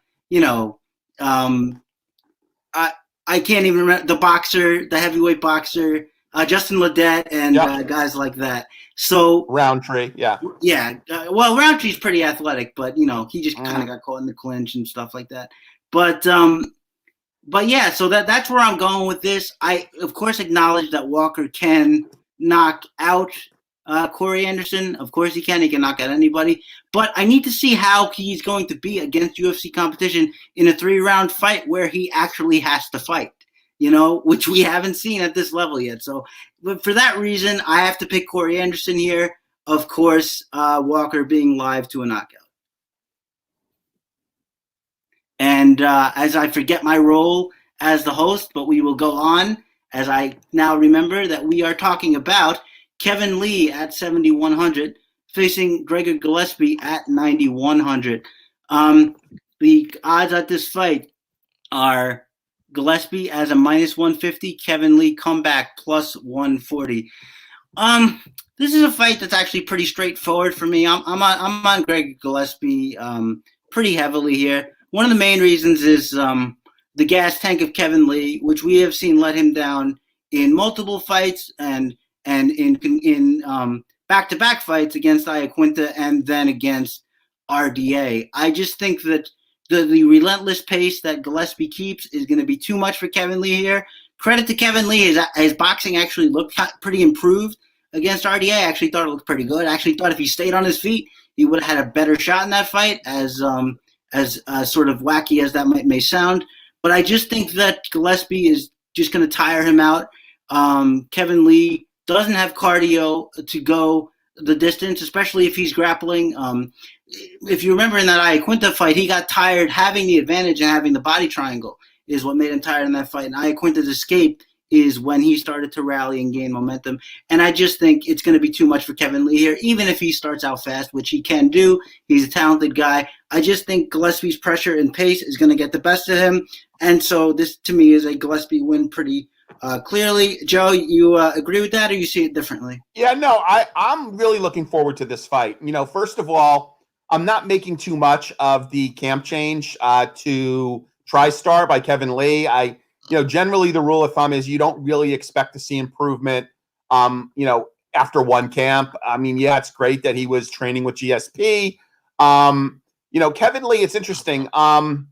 can't even remember the heavyweight boxer, Justin Ledet, and guys like that. So Roundtree, well, Roundtree's pretty athletic, but he just kind of got caught in the clinch and stuff like that. But yeah, so that's where I'm going with this. I of course acknowledge that Walker can knock out Corey Anderson. Of course he can. He can knock out anybody. But I need to see how he's going to be against UFC competition in a 3-round fight where he actually has to fight, which we haven't seen at this level yet. So but for that reason, I have to pick Corey Anderson here. Of course, Walker being live to a knockout. And as I forget my role as the host, but we will go on as I now remember that we are talking about Kevin Lee at 7,100 facing Gregor Gillespie at 9,100. The odds at this fight are Gillespie as a -150, Kevin Lee comeback +140. This is a fight that's actually pretty straightforward for me. I'm on Gregor Gillespie pretty heavily here. One of the main reasons is the gas tank of Kevin Lee, which we have seen let him down in multiple fights and in back-to-back fights against Iaquinta and then against RDA. I just think that the relentless pace that Gillespie keeps is going to be too much for Kevin Lee here. Credit to Kevin Lee, his boxing actually looked pretty improved against RDA. I actually thought it looked pretty good. I actually thought if he stayed on his feet, he would have had a better shot in that fight, as sort of wacky as that may sound. But I just think that Gillespie is just going to tire him out. Kevin Lee doesn't have cardio to go the distance, especially if he's grappling. If you remember in that Iaquinta fight, he got tired having the advantage and having the body triangle is what made him tired in that fight. And Iaquinta's escape is when he started to rally and gain momentum. And I just think it's going to be too much for Kevin Lee here, even if he starts out fast, which he can do. He's a talented guy. I just think Gillespie's pressure and pace is going to get the best of him. And so this, to me, is a Gillespie win pretty clearly. Joe, you agree with that, or you see it differently? Yeah, no, I'm really looking forward to this fight. First of all, I'm not making too much of the camp change to TriStar by Kevin Lee. Generally the rule of thumb is you don't really expect to see improvement, after one camp. I mean, yeah, it's great that he was training with GSP. Kevin Lee, it's interesting. I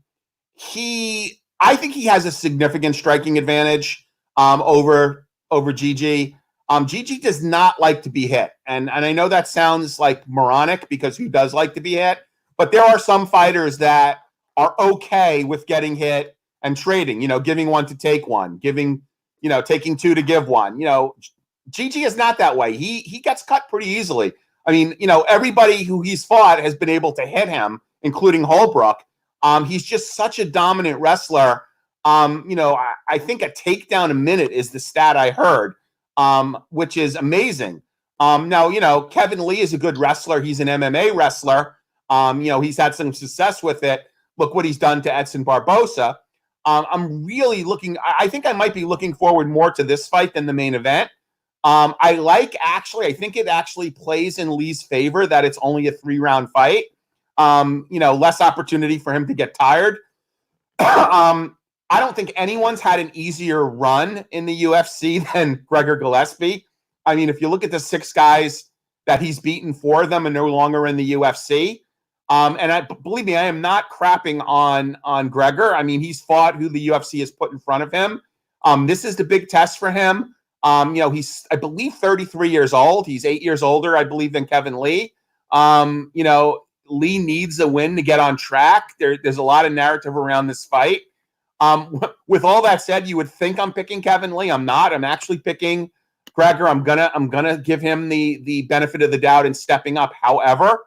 think he has a significant striking advantage over Gigi. Gigi does not like to be hit. And I know that sounds like moronic because who does like to be hit? But there are some fighters that are okay with getting hit and trading, giving one to take one, taking two to give one. Gigi is not that way. He gets cut pretty easily. I mean, everybody who he's fought has been able to hit him, including Holbrook. He's just such a dominant wrestler. I think a takedown a minute is the stat I heard, which is amazing. Now, Kevin Lee is a good wrestler. He's an MMA wrestler. He's had some success with it. Look what he's done to Edson Barbosa. I'm really I think I might be looking forward more to this fight than the main event. I think it actually plays in Lee's favor that it's only a 3-round fight. Less opportunity for him to get tired. I don't think anyone's had an easier run in the UFC than Gregor Gillespie. I mean, if you look at the 6 guys that he's beaten, 4 of them are no longer in the UFC. Believe me, I am not crapping on Gregor. I mean, he's fought who the UFC has put in front of him. This is the big test for him. He's, I believe, 33 years old. He's 8 years older, I believe, than Kevin Lee. Lee needs a win to get on track. There's a lot of narrative around this fight. With all that said, you would think I'm picking Kevin Lee. I'm not. I'm actually picking Gregor. I'm gonna give him the benefit of the doubt in stepping up. However,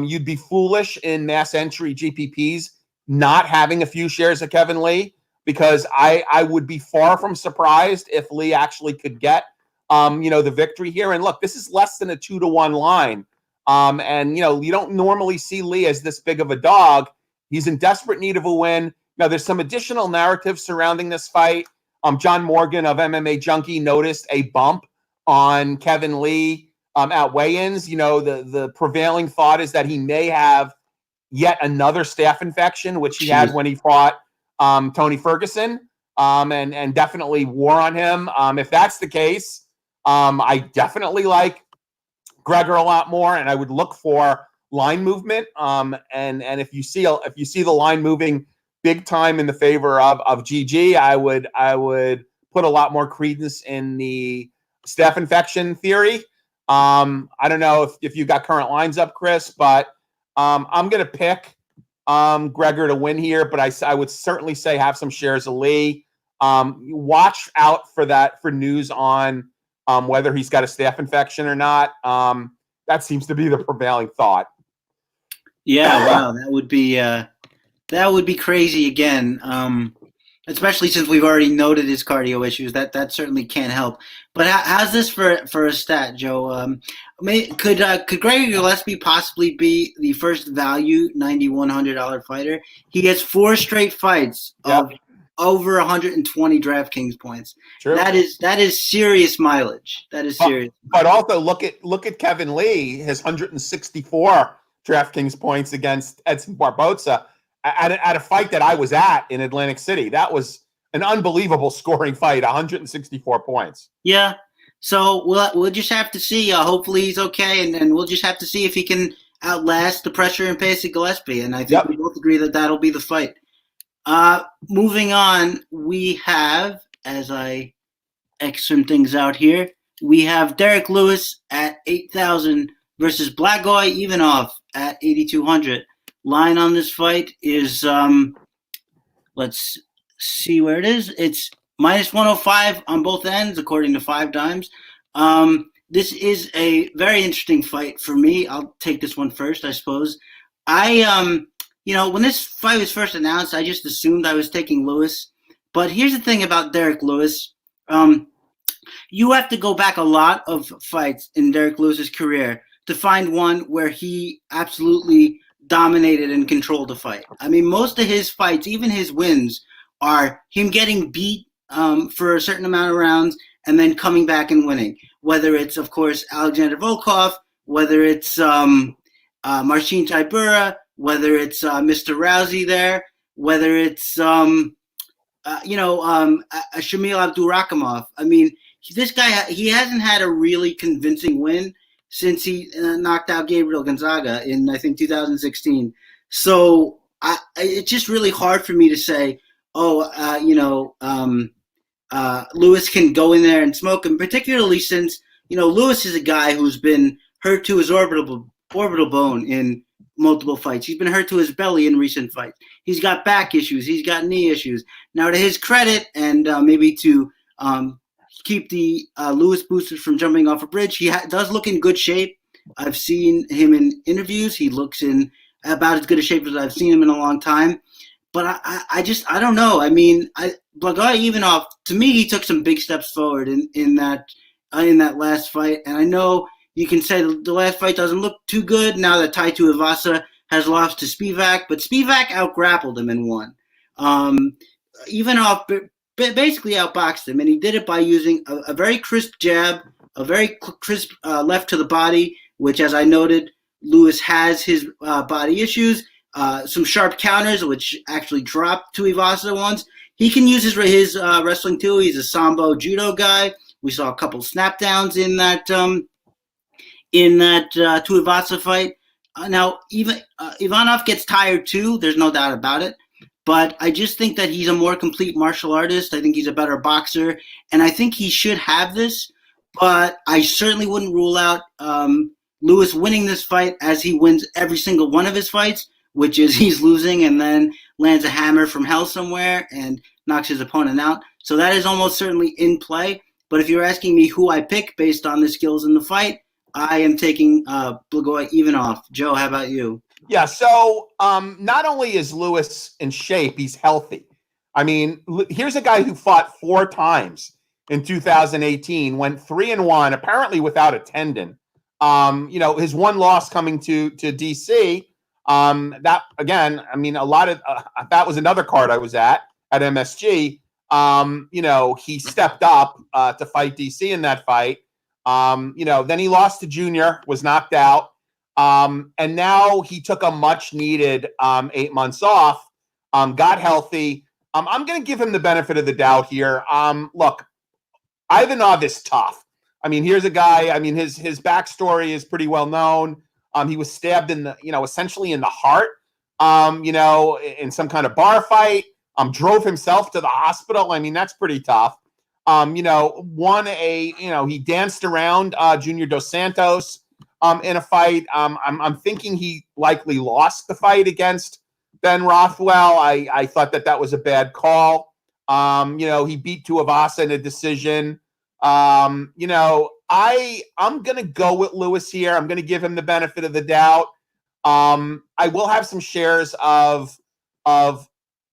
you'd be foolish in mass entry GPPs not having a few shares of Kevin Lee, because I would be far from surprised if Lee actually could get the victory here. And look, this is less than a 2-to-1 line. You don't normally see Lee as this big of a dog. He's in desperate need of a win. Now, there's some additional narrative surrounding this fight. John Morgan of MMA Junkie noticed a bump on Kevin Lee at weigh-ins. The prevailing thought is that he may have yet another staph infection, which he had when he fought Tony Ferguson, and definitely wore on him. If that's the case, I definitely like Gregor a lot more, and I would look for line movement. And if you see the line moving big time in the favor of GG, I would put a lot more credence in the staph infection theory. I don't know if you got current lines up, Chris, but I'm going to pick Gregor to win here, but I would certainly say have some shares of Lee. Watch out for news on whether he's got a staph infection or not. That seems to be the prevailing thought. Yeah, wow, that would be crazy again. Especially since we've already noted his cardio issues. That certainly can't help. But how's this for a stat, Joe? Could Gregor Gillespie possibly be the first value $9,100 fighter? He gets 4 straight fights of over 120 DraftKings points. True. That is serious mileage. That is serious. But also look at Kevin Lee, his 164 DraftKings points against Edson Barboza at a fight that I was at in Atlantic City. That was an unbelievable scoring fight, 164 points. Yeah. So we'll just have to see. Hopefully he's okay, and we'll just have to see if he can outlast the pressure and pace of Gillespie. And I think we both agree that that'll be the fight. Moving on, we have, as I X some things out here, we have Derrick Lewis at 8,000 versus Blagoy Ivanov at 8,200. Line on this fight is, let's see where it is. It's minus 105 on both ends, according to 5 Dimes. This is a very interesting fight for me. I'll take this one first, I suppose. When this fight was first announced, I just assumed I was taking Lewis. But here's the thing about Derrick Lewis. You have to go back a lot of fights in Derrick Lewis's career to find one where he absolutely dominated and controlled the fight. I mean, most of his fights, even his wins, are him getting beat for a certain amount of rounds and then coming back and winning. Whether it's, of course, Alexander Volkov, whether it's Marcin Tybura, whether it's Mr. Rousey there, whether it's Shamil Abdurakhimov. I mean, this guy, he hasn't had a really convincing win since he knocked out Gabriel Gonzaga in, I think, 2016. So it's just really hard for me to say, Lewis can go in there and smoke him, particularly since, Lewis is a guy who's been hurt to his orbital bone in multiple fights. He's been hurt to his belly in recent fights. He's got back issues. He's got knee issues. Now, to his credit, and maybe to keep the Lewis boosters from jumping off a bridge, he does look in good shape. I've seen him in interviews. He looks in about as good a shape as I've seen him in a long time. But I don't know. I mean, Blagoy Ivanov, to me, he took some big steps forward in that last fight. And I know you can say the last fight doesn't look too good now that Tai Tuivasa has lost to Spivak, but Spivak out-grappled him and won. Ivanov basically outboxed him, and he did it by using a very crisp jab, a very crisp left to the body, which, as I noted, Lewis has his body issues. Some sharp counters, which actually dropped Tuivasa once. He can use his wrestling too. He's a sambo judo guy. We saw a couple snap downs in that Tuivasa fight. Now, Ivanov gets tired too. There's no doubt about it. But I just think that he's a more complete martial artist. I think he's a better boxer, and I think he should have this. But I certainly wouldn't rule out Lewis winning this fight, as he wins every single one of his fights, which is he's losing and then lands a hammer from hell somewhere and knocks his opponent out. So that is almost certainly in play. But if you're asking me who I pick based on the skills in the fight, I am taking Blagoy Ivanov. Joe, how about you? Yeah, so not only is Lewis in shape, he's healthy. I mean, here's a guy who fought 4 times in 2018, went 3-1, apparently without a tendon. His one loss coming to DC, That again, I mean, a lot of that was another card I was at MSG. He stepped up to fight DC in that fight. Then he lost to Junior, was knocked out. And now he took a much needed 8 months off, got healthy. I'm going to give him the benefit of the doubt here. Look, Ivanov is tough. I mean, here's a guy, I mean, his backstory is pretty well known. He was stabbed in the, essentially in the heart, in some kind of bar fight, drove himself to the hospital. I mean, that's pretty tough. He danced around Junior Dos Santos in a fight. I'm thinking he likely lost the fight against Ben Rothwell. I thought that was a bad call. He beat Tuivasa in a decision. I'm going to go with Lewis here. I'm going to give him the benefit of the doubt. I will have some shares of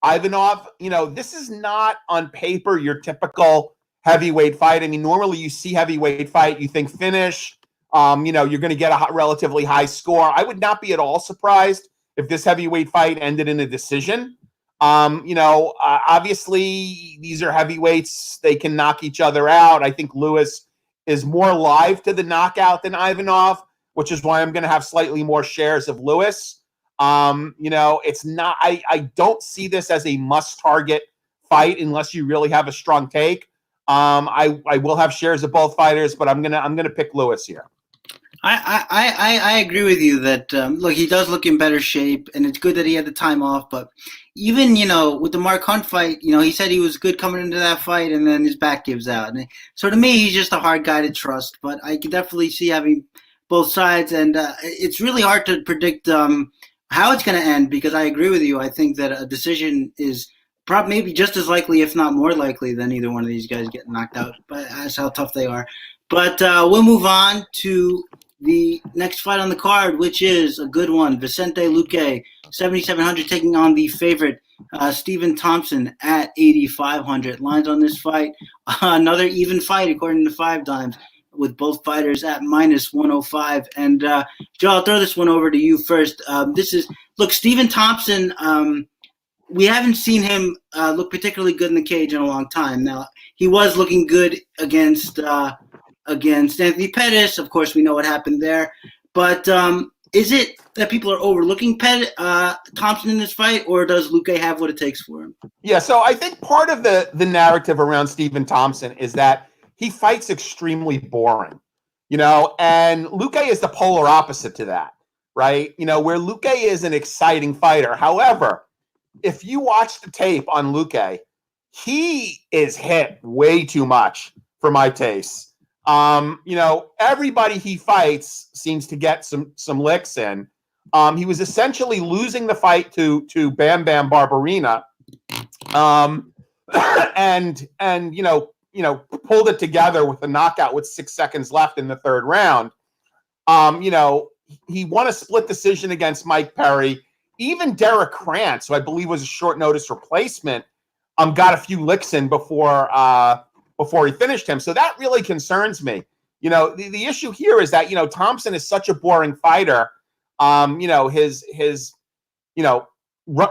Ivanov. This is not on paper your typical heavyweight fight. I mean, normally you see heavyweight fight, you think finish. You're going to get a relatively high score. I would not be at all surprised if this heavyweight fight ended in a decision. Obviously these are heavyweights. They can knock each other out. I think Lewis is more live to the knockout than Ivanov, which is why I'm going to have slightly more shares of Lewis. It's not, I don't see this as a must target fight unless you really have a strong take. I will have shares of both fighters, but I'm going to pick Lewis here. I agree with you that look, he does look in better shape, and it's good that he had the time off. But even with the Mark Hunt fight, he said he was good coming into that fight, and then his back gives out. And so to me, he's just a hard guy to trust. But I can definitely see having both sides, and it's really hard to predict how it's going to end, because I agree with you. I think that a decision is probably maybe just as likely, if not more likely, than either one of these guys getting knocked out. But that's how tough they are. But we'll move on to the next fight on the card, which is a good one. Vicente Luque, 7,700, taking on the favorite, Stephen Thompson, at 8,500. Lines on this fight, another even fight according to 5 Dimes, with both fighters at -105. And Joe, I'll throw this one over to you first. Stephen Thompson, we haven't seen him look particularly good in the cage in a long time. Now, he was looking good against Anthony Pettis. Of course, we know what happened there. But is it that people are overlooking Thompson in this fight, or does Luque have what it takes for him? Yeah, so I think part of the narrative around Stephen Thompson is that he fights extremely boring, and Luque is the polar opposite to that, right? Where Luque is an exciting fighter. However, if you watch the tape on Luque, he is hit way too much for my taste. Everybody he fights seems to get some licks in. He was essentially losing the fight to Bam Bam Barberena, and pulled it together with a knockout with 6 seconds left in the third round. He won a split decision against Mike Perry. Even Derrick Krantz, who I believe was a short notice replacement, got a few licks in before he finished him. So that really concerns me. The issue here is that, Thompson is such a boring fighter. His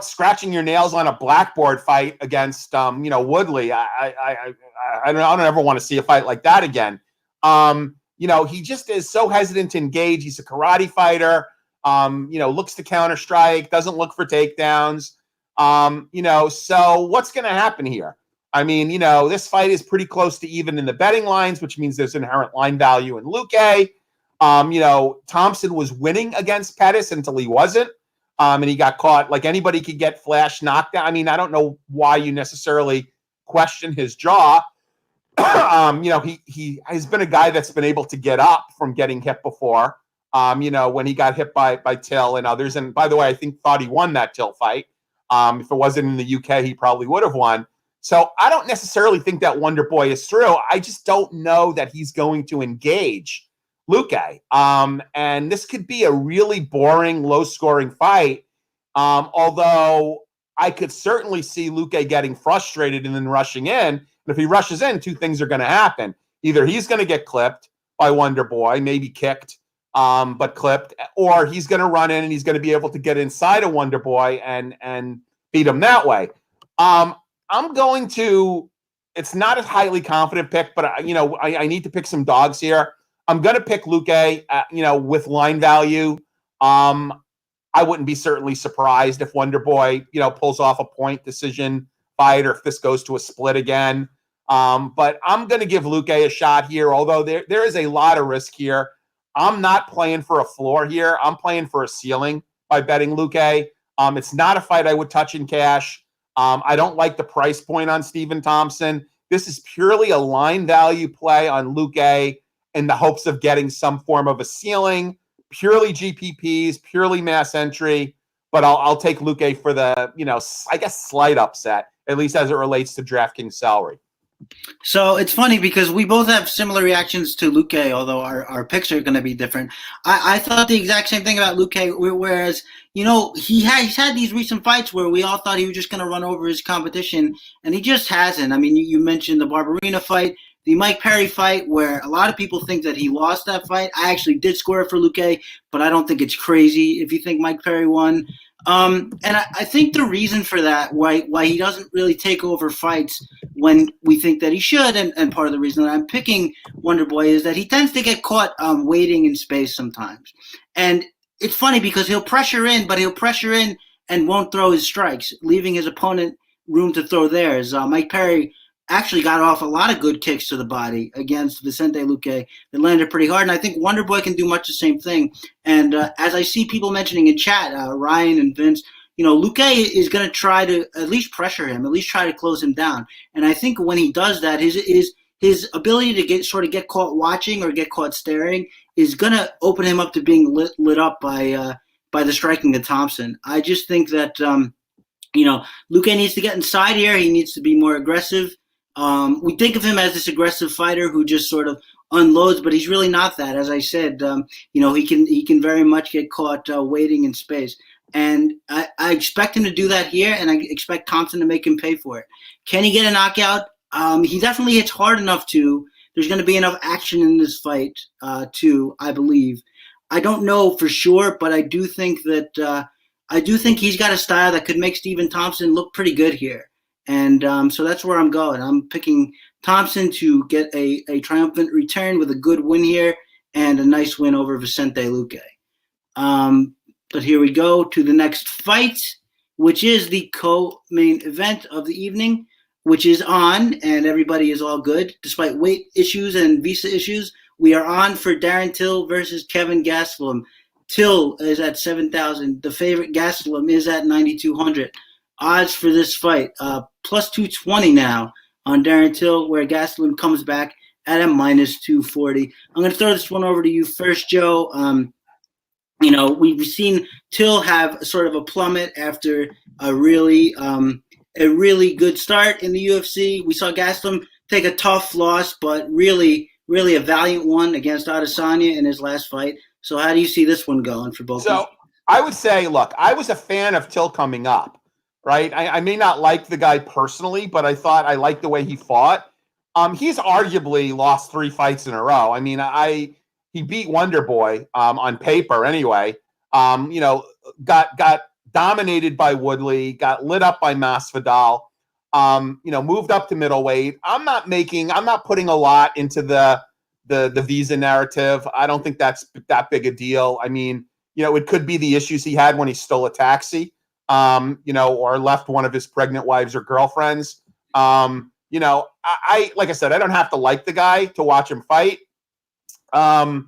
scratching your nails on a blackboard fight against, Woodley. I don't ever want to see a fight like that again. He just is so hesitant to engage. He's a karate fighter, looks to counter strike, doesn't look for takedowns. So what's going to happen here? I mean, this fight is pretty close to even in the betting lines, which means there's inherent line value in Luque. Thompson was winning against Pettis until he wasn't. And he got caught. Like, anybody could get flash knocked down. I mean, I don't know why you necessarily question his jaw. He has been a guy that's been able to get up from getting hit before. When he got hit by Till and others. And by the way, I thought he won that Till fight. If it wasn't in the UK, he probably would have won. So I don't necessarily think that Wonder Boy is through. I just don't know that he's going to engage Luque. And this could be a really boring, low-scoring fight. Although I could certainly see Luque getting frustrated and then rushing in. And if he rushes in, 2 things are going to happen. Either he's going to get clipped by Wonder Boy, maybe kicked, but clipped, or he's going to run in and he's going to be able to get inside a Wonder Boy and beat him that way. I'm going to. It's not a highly confident pick, but I need to pick some dogs here. I'm going to pick Luque, with line value. I wouldn't be certainly surprised if Wonder Boy, pulls off a point decision fight, or if this goes to a split again. But I'm going to give Luque a shot here, although there is a lot of risk here. I'm not playing for a floor here. I'm playing for a ceiling by betting Luque. It's not a fight I would touch in cash. I don't like the price point on Stephen Thompson. This is purely a line value play on Luque in the hopes of getting some form of a ceiling, purely GPPs, purely mass entry. But I'll take Luque for the, I guess slight upset, at least as it relates to DraftKings salary. So it's funny because we both have similar reactions to Luque, although our picks are going to be different. I thought the exact same thing about Luque, whereas, he's had these recent fights where we all thought he was just going to run over his competition, and he just hasn't. I mean, you mentioned the Barberena fight, the Mike Perry fight, where a lot of people think that he lost that fight. I actually did score it for Luque, but I don't think it's crazy if you think Mike Perry won. And I think the reason for that, why he doesn't really take over fights when we think that he should, and part of the reason that I'm picking Wonder Boy is that he tends to get caught waiting in space sometimes. And it's funny because he'll pressure in and won't throw his strikes, leaving his opponent room to throw theirs. Mike Perry actually got off a lot of good kicks to the body against Vicente Luque that landed pretty hard. And I think Wonder Boy can do much the same thing. And as I see people mentioning in chat, Ryan and Vince, Luque is going to try to at least pressure him, at least try to close him down. And I think when he does that, his ability to get caught watching or get caught staring is going to open him up to being lit up by the striking of Thompson. I just think that, Luque needs to get inside here. He needs to be more aggressive. We think of him as this aggressive fighter who just sort of unloads, but he's really not that. As I said, he can very much get caught waiting in space. And I expect him to do that here, and I expect Thompson to make him pay for it. Can he get a knockout? He definitely hits hard enough to. There's going to be enough action in this fight I believe. I don't know for sure, but I do think he's got a style that could make Stephen Thompson look pretty good here. And so that's where I'm going. I'm picking Thompson to get a triumphant return with a good win here and a nice win over Vicente Luque. But here we go to the next fight, which is the co-main event of the evening, which is on, and everybody is all good. Despite weight issues and visa issues, we are on for Darren Till versus Kelvin Gastelum. Till is at 7,000. The favorite Gastelum is at 9,200. Odds for this fight, plus 220 now on Darren Till, where Gastelum comes back at a minus 240. I'm going to throw this one over to you first, Joe. We've seen Till have sort of a plummet after a really good start in the UFC. We saw Gastelum take a tough loss, but really a valiant one against Adesanya in his last fight. So how do you see this one going for both? So I would say, look, I was a fan of Till coming up, right? I may not like the guy personally, but I thought I liked the way he fought. He's arguably lost 3 fights in a row. I mean, he beat Wonder Boy on paper anyway. Got dominated by Woodley, got lit up by Masvidal. Moved up to middleweight. I'm not putting a lot into the visa narrative. I don't think that's that big a deal. I mean, it could be the issues he had when he stole a taxi, or left one of his pregnant wives or girlfriends. I like I said, I don't have to like the guy to watch him fight. Everybody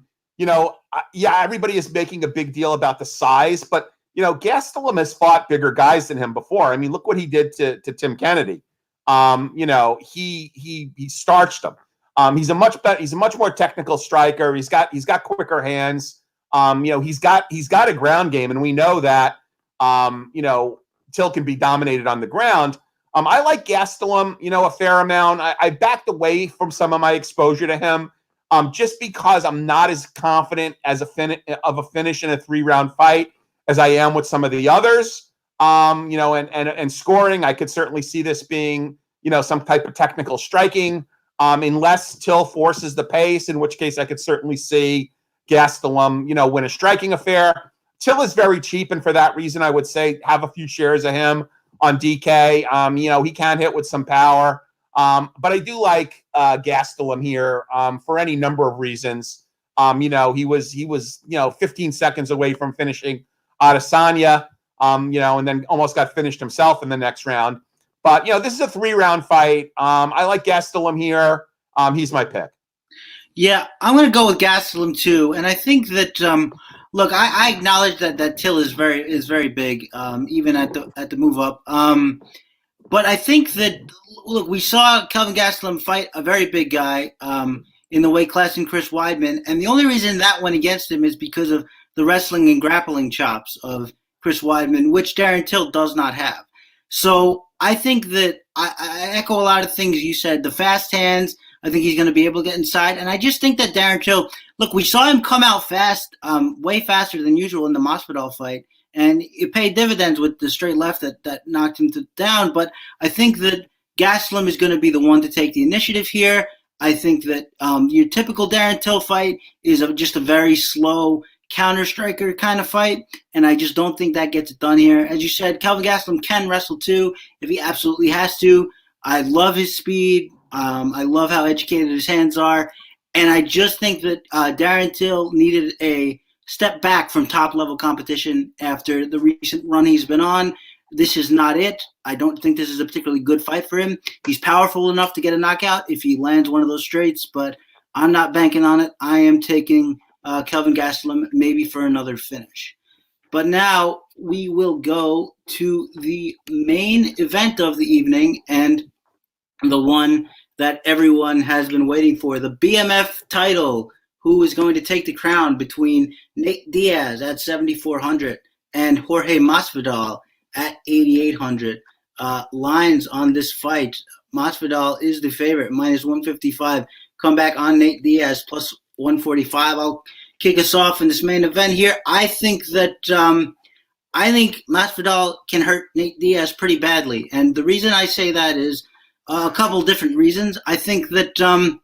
is making a big deal about the size, but Gastelum has fought bigger guys than him before. I mean, look what he did to Tim Kennedy. He starched him. He's a much more technical striker. He's got quicker hands. He's got a ground game, and we know that Till can be dominated on the ground. I like Gastelum, a fair amount. I backed away from some of my exposure to him. Just because I'm not as confident as a finish in a 3-round fight as I am with some of the others. And scoring, I could certainly see this being, some type of technical striking, unless Till forces the pace, in which case I could certainly see, Gastelum, win a striking affair. Till is very cheap, and for that reason, I would say have a few shares of him on DK. He can hit with some power. But I do like Gastelum here for any number of reasons. He was 15 seconds away from finishing Adesanya, and then almost got finished himself in the next round. But, this is a 3-round fight. I like Gastelum here. He's my pick. Yeah, I'm going to go with Gastelum too. And I think that, look, I acknowledge that Till is very big, even at the move up. But I think that, look, we saw Kelvin Gastelum fight a very big guy in the weight class in Chris Weidman. And the only reason that went against him is because of the wrestling and grappling chops of Chris Weidman, which Darren Till does not have. So I think that I echo a lot of things you said. The fast hands, I think he's going to be able to get inside. And I just think that Darren Till, look, we saw him come out fast, way faster than usual in the Masvidal fight. And it paid dividends with the straight left that knocked him down. But I think that Gastelum is going to be the one to take the initiative here. I think that your typical Darren Till fight is just a very slow counter striker kind of fight, and I just don't think that gets it done here. As you said, Kelvin Gastelum can wrestle too if he absolutely has to. I love his speed. I love how educated his hands are, and I just think that Darren Till needed a step back from top-level competition after the recent run he's been on. This is not it. I don't think this is a particularly good fight for him. He's powerful enough to get a knockout if he lands one of those straights, but I'm not banking on it. I am taking Kelvin Gastelum maybe for another finish. But now we will go to the main event of the evening and the one that everyone has been waiting for, the BMF title. Who is going to take the crown between Nate Diaz at 7,400 and Jorge Masvidal at 8,800. Lines on this fight. Masvidal is the favorite, minus 155. Comeback on Nate Diaz, plus 145. I'll kick us off in this main event here. I think that Masvidal can hurt Nate Diaz pretty badly. And the reason I say that is a couple different reasons. I think that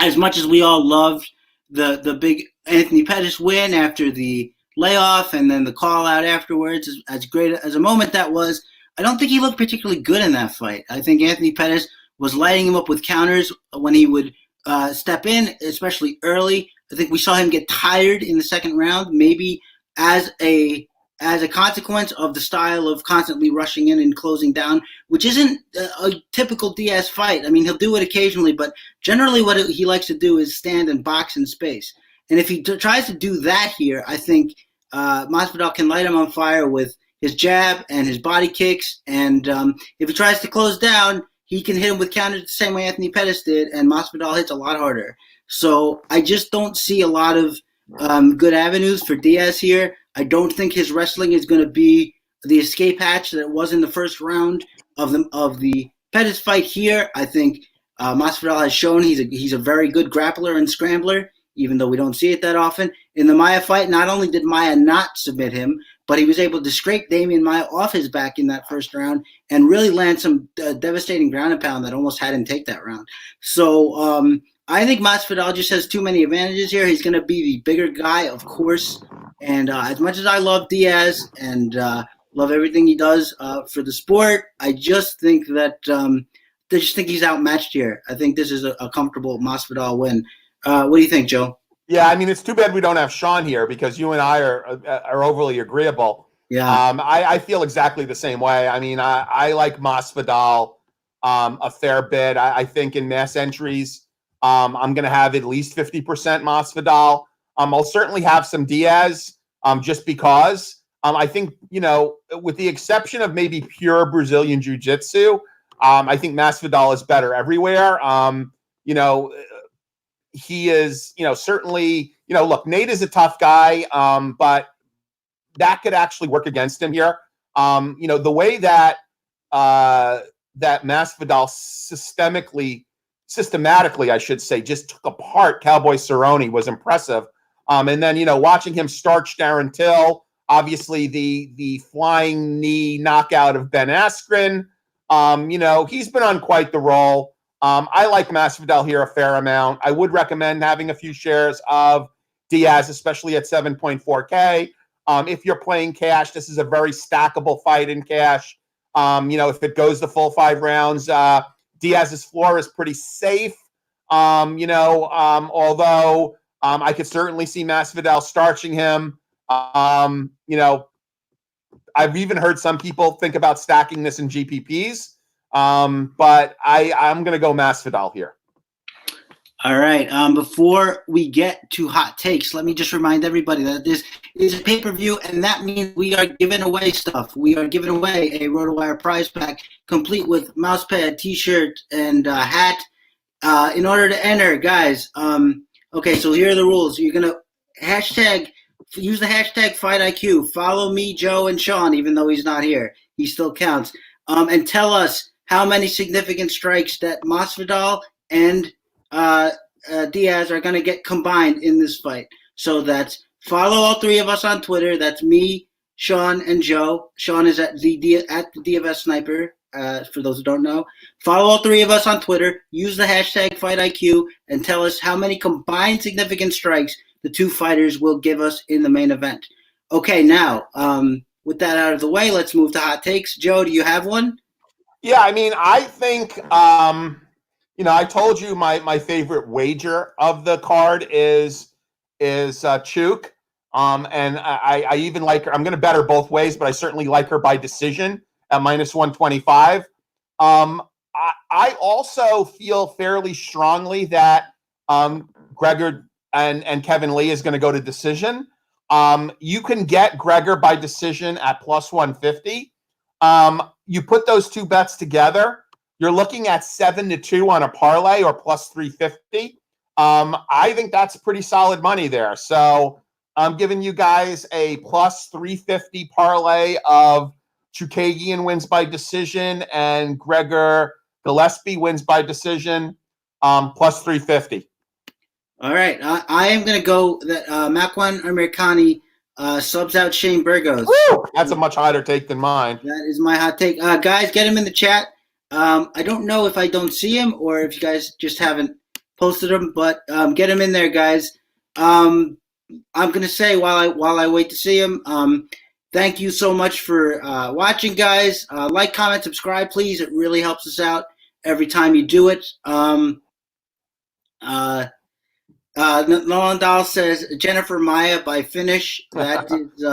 as much as we all loved the big Anthony Pettis win after the layoff and then the call out afterwards, as great as a moment that was, I don't think he looked particularly good in that fight. I think Anthony Pettis was lighting him up with counters when he would step in, especially early. I think we saw him get tired in the second round, maybe as a consequence of the style of constantly rushing in and closing down, which isn't a typical Diaz fight. I mean, he'll do it occasionally, but generally what he likes to do is stand and box in space. And if he tries to do that here, I think Masvidal can light him on fire with his jab and his body kicks. And if he tries to close down, he can hit him with counters the same way Anthony Pettis did, and Masvidal hits a lot harder. So I just don't see a lot of good avenues for Diaz here. I don't think his wrestling is going to be the escape hatch that it was in the first round of the Pettis fight here. I think Masvidal has shown he's a very good grappler and scrambler, even though we don't see it that often. In the Maia fight, not only did Maia not submit him, but he was able to scrape Damian Maia off his back in that first round and really land some devastating ground and pound that almost had him take that round. So I think Masvidal just has too many advantages here. He's going to be the bigger guy, of course. And as much as I love Diaz and love everything he does for the sport, I just think that he's outmatched here. I think this is a comfortable Masvidal win. What do you think, Joe? Yeah, I mean, it's too bad we don't have Sean here because you and I are overly agreeable. Yeah. I feel exactly the same way. I mean, I like Masvidal a fair bit. I think in mass entries, I'm going to have at least 50% Masvidal. I'll certainly have some Diaz just because. I think, with the exception of maybe pure Brazilian jiu-jitsu, I think Masvidal is better everywhere. He is, certainly, look, Nate is a tough guy, but that could actually work against him here. The way that Masvidal systematically, I should say, just took apart Cowboy Cerrone was impressive. And then, watching him starch Darren Till, obviously the flying knee knockout of Ben Askren, he's been on quite the roll. I like Masvidal here a fair amount. I would recommend having a few shares of Diaz, especially at 7.4K. If you're playing cash, this is a very stackable fight in cash. If it goes the full 5 rounds, Diaz's floor is pretty safe. Although I could certainly see Masvidal starching him. I've even heard some people think about stacking this in GPPs. But I'm going to go Masvidal here. All right. Before we get to hot takes, let me just remind everybody that this is a pay-per-view, and that means we are giving away stuff. We are giving away a RotoWire prize pack complete with mouse pad, T-shirt, and hat. In order to enter, guys, okay, so here are the rules. You're going to use the hashtag FightIQ. Follow me, Joe, and Sean, even though he's not here. He still counts. And tell us how many significant strikes that Masvidal and Diaz are going to get combined in this fight. So that's follow all 3 of us on Twitter. That's me, Sean, and Joe. Sean is at the DFS Sniper, for those who don't know. Follow all 3 of us on Twitter. Use the hashtag FightIQ and tell us how many combined significant strikes the 2 fighters will give us in the main event. Okay, now, with that out of the way, let's move to hot takes. Joe, do you have one? Yeah, I think I told you my favorite wager of the card is Chook. And I even like her. I'm going to bet her both ways, but I certainly like her by decision at -125. I also feel fairly strongly that Gregor and Kevin Lee is going to go to decision. You can get Gregor by decision at +150. You put those 2 bets together, you're looking at 7-2 on a parlay or +350. I think that's pretty solid money there. So I'm giving you guys a +350 parlay of Chookagian wins by decision and Gregor Gillespie wins by decision, +350. All right. I am going to go that Makwan Amirkhani subs out Shane Burgos. Woo! That's a much hotter take than mine. That is my hot take. Guys, get him in the chat. I don't know if I don't see him or if you guys just haven't posted him, but get him in there, guys. I'm going to say while I wait to see him, thank you so much for watching, guys. Like, comment, subscribe, please. It really helps us out every time you do it. Nolan Dahl says Jennifer Maia by finish. That is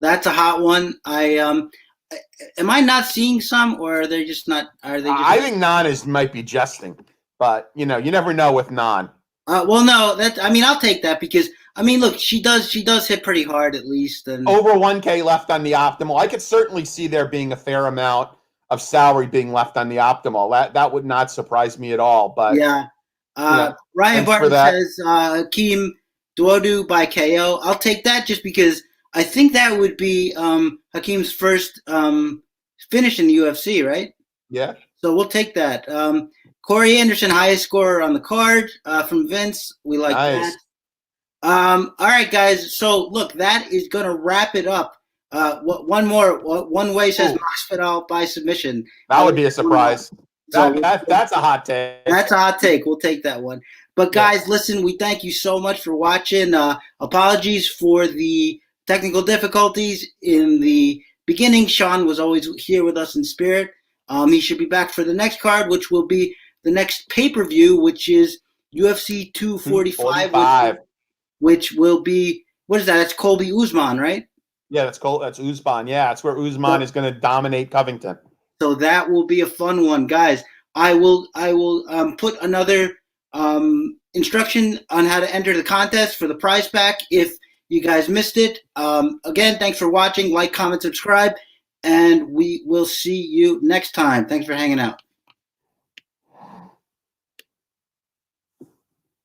that's a hot one. Am I not seeing some, or are they just not? Are they? I think Non might be jesting, but you never know with Non. Well, no, I'll take that because look, she does hit pretty hard at least, and over 1K left on the optimal. I could certainly see there being a fair amount of salary being left on the optimal. That would not surprise me at all. But yeah. Ryan Barton says Hakeem Dawodu by KO. I'll take that just because I think that would be Hakeem's first finish in the UFC, right? Yeah. So we'll take that. Corey Anderson, highest scorer on the card from Vince. We like that. All right, guys. So look, that is going to wrap it up. One way says Masvidal by submission. That would be a surprise. That's a hot take. That's a hot take. We'll take that one. But guys, listen, we thank you so much for watching. Apologies for the technical difficulties in the beginning. Sean was always here with us in spirit. He should be back for the next card, which will be the next pay-per-view, which is UFC 245, which will be, what is that? It's Colby Usman, right? Yeah, that's Usman. Yeah, that's where Usman is going to dominate Covington. So that will be a fun one, guys. I will put another instruction on how to enter the contest for the prize pack if you guys missed it. Again, thanks for watching. Like, comment, subscribe, and we will see you next time. Thanks for hanging out.